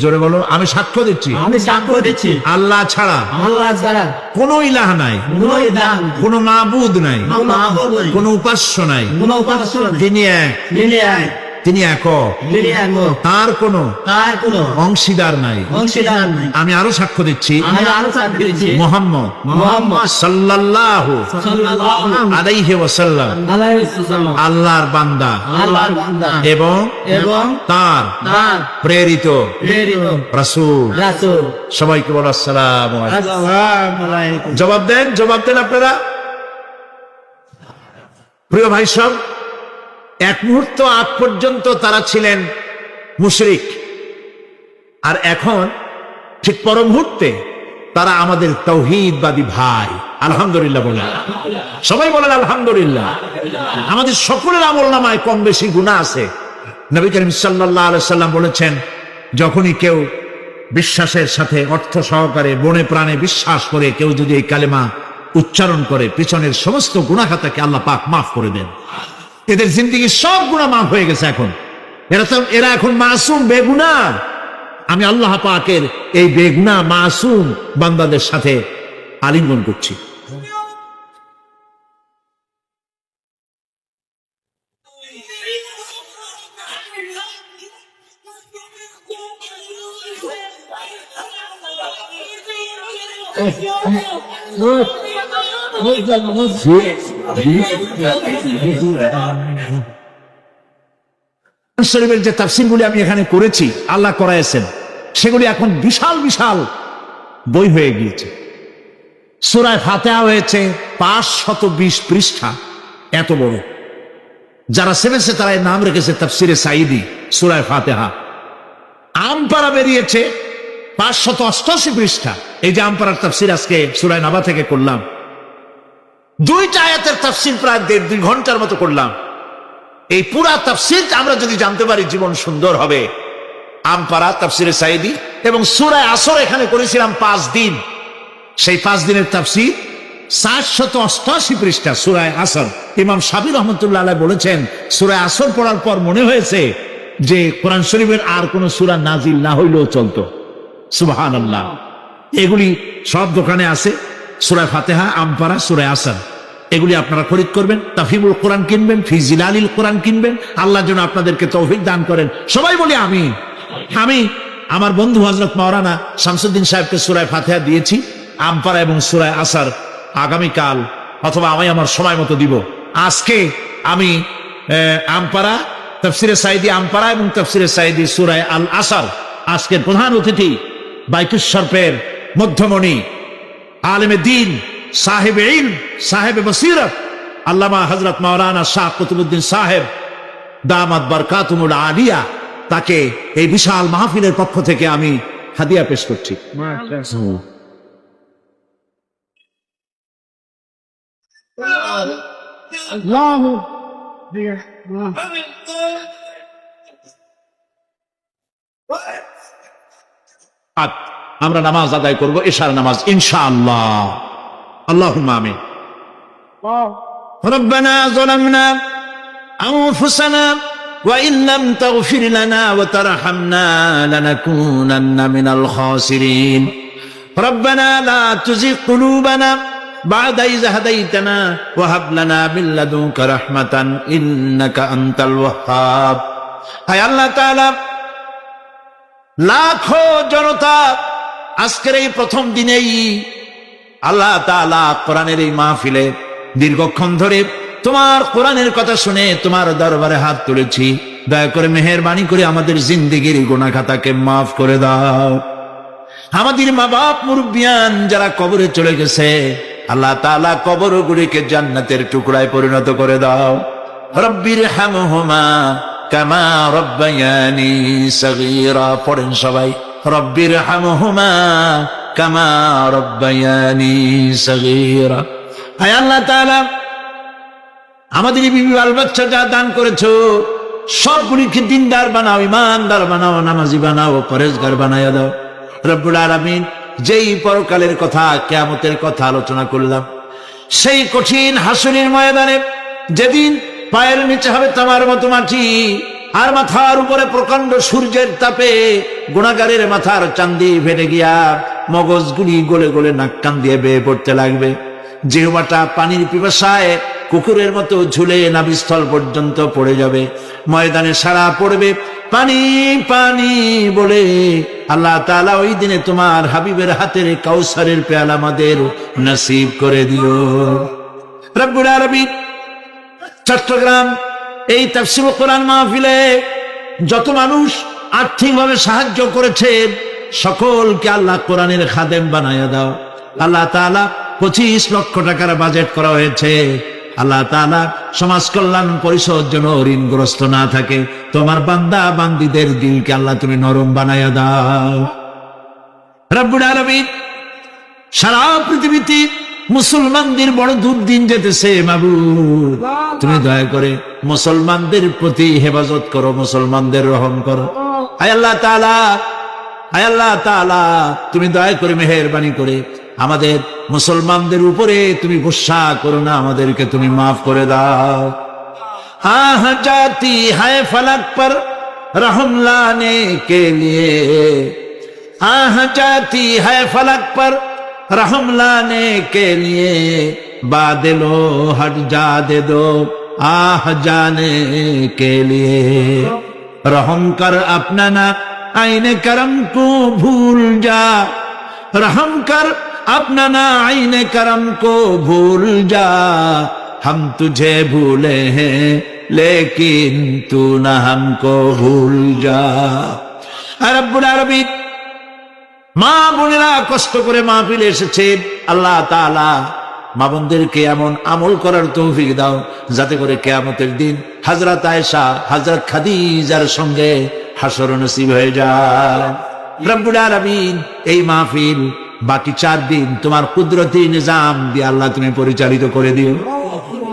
জোরে বলো, আমি সাক্ষ্য দিচ্ছি আল্লাহ ছাড়া কোন ইলাহ নাই, কোন মাবুদ নাই, কোন উপাস্য নাই। তিনি এক, তার কোন অংশীদার নাই। আমি আরো সাক্ষ্য দিচ্ছি মুহাম্মদ সাল্লাল্লাহু আলাইহি ওয়াসাল্লাম আল্লাহর বান্দা এবং তার প্রেরিত রাসূল। সবাইকে বলো আসসালামু আলাইকুম। জবাব দেন আপনারা। প্রিয় ভাই সব, এক মুহূর্ত আগ পর্যন্ত তারা ছিলেন মুশরিক, আর এখন ঠিক পর মুহূর্তে তারা আমাদের তাওহীদবাদী ভাই। আলহামদুলিল্লাহ বলেন, সবাই বলেন আলহামদুলিল্লাহ। আমাদের সকলের আমলনামায় কম বেশি গুনাহ আছে। নবী করিম সাল্লাল্লাহু আলাইহি ওয়াসাল্লাম বলেছেন, যখনই কেউ বিশ্বাসের সাথে অর্থ সহকারে বনে প্রাণে বিশ্বাস করে কেউ যদি এই কালেমা উচ্চারণ করে, পিছনের সমস্ত গুনাহ খাতাকে আল্লাহ পাক মাফ করে দেন। এদের জিন্দেগির সব গুনাহ মাফ হয়ে গেছে। এখন এরা এখন মাসুম, বেগুনাহ। আমি আল্লাহ পাকের এই বেগুনাহ মাসুম বান্দাদের সাথে আলিঙ্গন করছি। শরীফের যে তাফসীরগুলি আমি এখানে করেছি, আল্লাহ করাইছেন, সেগুলি এখন বিশাল বিশাল বই হয়ে গিয়েছে। সূরা ফাতিহা হয়েছে 520 পৃষ্ঠা, এত বড়। যারা সেভেছে তারা এর নাম রেখেছে তাফসিরে সাঈদী সূরা ফাতিহা। আমপারা বেরিয়েছে 588 পৃষ্ঠা। এই যে আমপারার তাফসির আজকে সূরা নাবা থেকে করলাম, 2টা আয়াতের তাফসির প্রায় 1.5-2 ঘন্টার মতো করলাম। এই পুরা তাফসির আমরা যদি জানতে পারি, জীবন সুন্দর হবে। আমপারা, তাফসিরে সাঈদী এবং সূরা আসর এখানে করেছিলাম 5 দিন। সেই 5 দিনের তাফসির 788 পৃষ্ঠা সূরা আসর। ইমাম শাফিঈ রহমাতুল্লাহ আলাইহি বলেছেন, সূরা আসর পড়ার পর মনে হয়েছে যে কোরআন শরীফের আর কোন সূরা নাজিল না হইলেও চলতো। সুবহানাল্লাহ। এগুলি সব দোকানে আছে, সূরা ফাতিহা, আমপারা, সূরা আসর। এগুলি আপনারা খরিদ করবেন। তাফহিমুল কোরআন কিনবেন, ফি জিলালিল কোরআন কিনবেন। আল্লাহ যেন আপনাদেরকে তৌফিক দান করেন। সবাই বলি আমিন। আমি আমার বন্ধু হযরত মাওলানা শামসুদ্দিন সাহেবকে সূরা ফাতিহা দিয়েছি, আমপারা এবং সূরা আসর আগামীকাল অথবা আমি আমার সময় মতো দিব। আজকে আমি আমপারা, তাফসিরে সাঈদী আমপারা এবং তাফসিরে সাঈদী সূরা আল আসর। আজকের প্রধান অতিথি বাইতুশ শরফের মধ্যমণি, আলেমে দ্বীন, সাহেব ইলম, সাহেব বসিরত, আল্লামা হযরত মাওলানা শাহ কুতুবউদ্দিন সাহেব দামাত বারকাতুহুল আলিয়া, তাকে এই বিশাল মাহফিলের পক্ষ থেকে আমি হাদিয়া পেশ করছি। আমরা নামাজ আদায় করব, ইশার নামাজ ইনশাআল্লাহ। আল্লাহুম্মা আমিন। রব্বানা যালামনা আনফুসানা ওয়া ইন লাম তাগফির লানা ওয়া তারহামনা লানাকুনান্না মিনাল খাসিরিন। রব্বানা লা তুযিগ কুলুবানা বা'দা ইয হাদাইতানা ওয়া হাব লানা মিন লাদুনকা রাহমাতান ইন্নাকা আনতাল ওয়াহ্হাব। হায় আল্লাহ তাআলা, লাখো জনতা আজকের এই প্রথম দিনেই আল্লাহ তাআলা কোরআনের এই মাহফিলে দীর্ঘক্ষণ ধরে তোমার কোরআনের কথা শুনে তোমার দরবারে হাত তুলেছি। দয়া করে মেহেরবানি করে আমাদের জিন্দেগির গুনাহ খাতাকে মাফ করে দাও। আমাদের মা বাপ মুরব্বিয়ান যারা কবরে চলে গেছে, আল্লাহ তাআলা কবরগুলিকে জান্নাতের টুকরায় পরিণত করে দাও। রব্বির হামহুমা কামা রব্বায়ানি সগীরা। পড়েন সবাই, রব্বির হামহুমা কামা রব্বায়ানি সগীরা। হায় আল্লাহ তাআলা, আমাদের বিবি বাল বাচ্চা যা দান করেছো সবগুলিকে দিনদার বানাও, ইমানদার বানাও, নামাজি বানাও, পরেজগার বানাইয়া দাও। রব্বুল আলামিন, যেই পরকালের কথা, কিয়ামতের কথা আলোচনা করলাম, সেই কঠিন হাসরের ময়দানে যেদিন পায়ের নিচে হবে তামার মতো মাটি, আর মাথার উপরে প্রকাণ্ড সূর্যের তাপে গুনাহগারের মাথার চান্দি ফেটে গিয়া মগজগুলি গলে গলে নাক কান দিয়ে বেয়ে পড়তে লাগবে। জিহ্বাটা পানির পিপাসায় কুকুরের মতো ঝুলে নাভিস্থল পর্যন্ত পড়ে যাবে। ময়দানে সারা পড়বে পানি পানি বলে। আল্লাহ তাআলা ওই দিনে তোমার হাবিবের হাতের কাউসারের পেয়ালা আমাদের নসিব করে দিও। রব্বুল আলামিন, চট্টগ্রাম এই তাফসীরুল কোরআন মাহফিলে যত মানুষ আর্থিকভাবে সাহায্য করেছেন সকলকে আল্লাহ কোরআনের খাদেম বানায়া দাও। আল্লাহ তাআলা 25 লক্ষ টাকার বাজেট করা হয়েছে। আল্লাহ তাআলা সমাজ কল্যাণ পরিষদ যেন ঋণগ্রস্ত না থাকে। তোমার বান্দা বান্দীদের দিলকে আল্লাহ তুমি নরম বানায়া দাও। রব্বুল আলামিন, সারা পৃথিবীতে মুসলমানদের বড় দুর্দিন যেতেছে। মাবুদ, তুমি দয়া করে মুসলমানদের প্রতি হেফাজত করো, মুসলমানদের রহম করো। আয় আল্লাহ তাআলা, আয় আল্লাহ তাআলা, তুমি দয়া করে মেহেরবানি করে আমাদের মুসলমানদের উপরে তুমি গুসা করো না, আমাদেরকে তুমি মাফ করে দাও। আহ জাতি হায় ফলক पर रहम लाने के लिए, आह जाती है फलक पर रहम लाने के लिए, बादलो हट जा दे दो आह जाने के लिए, रहम कर अपना ना आईने करम को भूल जा, रहम कर अपना ना आईने करम को भूल जा, हम तुझे भूले हैं लेकिन तू ना हमको भूल जा। রব্বুল আলামিন মা বোনেরা কষ্ট করে মাহফিলে এসেছে, আল্লাহ তাআলা মা বোনদেরকে এমন আমল করার তৌফিক দাও যাতে করে কিয়ামতের দিন হযরত আয়েশা হযরত খাদিজার সঙ্গে হাসর নসিব হয়ে যায়। রব্বুল আলামিন এই মাহফিল বাকি 4 দিন তোমার কুদরতি নিজাম দিয়ে আল্লাহ তুমি পরিচালিত করে দিও।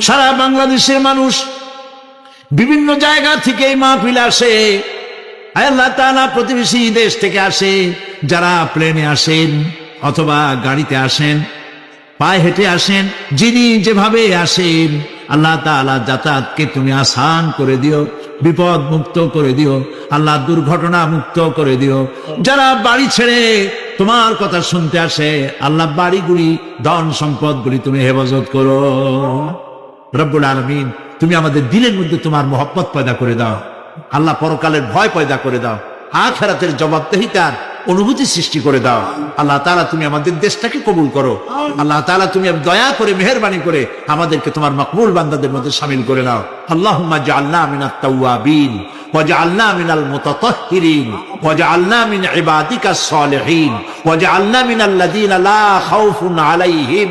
সারা বাংলাদেশের মানুষ বিভিন্ন জায়গা থেকে এই মাহফিল আসে, আল্লাহ তাআলা প্রতিবেশী দেশ থেকে আসে, যারা প্লেনে আসেন অথবা গাড়িতে আসেন, পায়ে হেঁটে আসেন, যিনি যেভাবে আসেন আল্লাহ তাআলা যাতায়াতকে তুমি আসান করে দিও, বিপদ মুক্ত করে দিও আল্লাহ, দুর্ঘটনা মুক্ত করে দিও। যারা বাড়ি ছেড়ে তোমার কথা শুনতে আসে আল্লাহ বাড়িগুলি ধন সম্পদগুলি তুমি হেফাজত করো। রব্বুল আলামিন তুমি আমাদের দিলের মধ্যে তোমার মহব্বত পয়দা করে দাও আল্লাহ, পরকালের ভয় পয়দা করে দাও, আখিরাতের জবাবদিহিতার অনুভূতি সৃষ্টি করে দাও আল্লাহ তাআলা। তুমি আমাদের দেশটাকে কবুল করো আল্লাহ তাআলা, তুমি দয়া করে মেহেরবানি করে আমাদেরকে তোমার মকবুল বান্দাদের মধ্যে শামিল করে নাও। আল্লাহুম্মা জাআলনা মিনাত তাওয়াবিন ওয়াজআলনা মিনাল মুতাতাহহিরিন ওয়াজআলনা মিন ইবাদিকাস সালিহিন ওয়াজআলনা মিনাল্লাযীনা লা খাউফুন আলাইহিম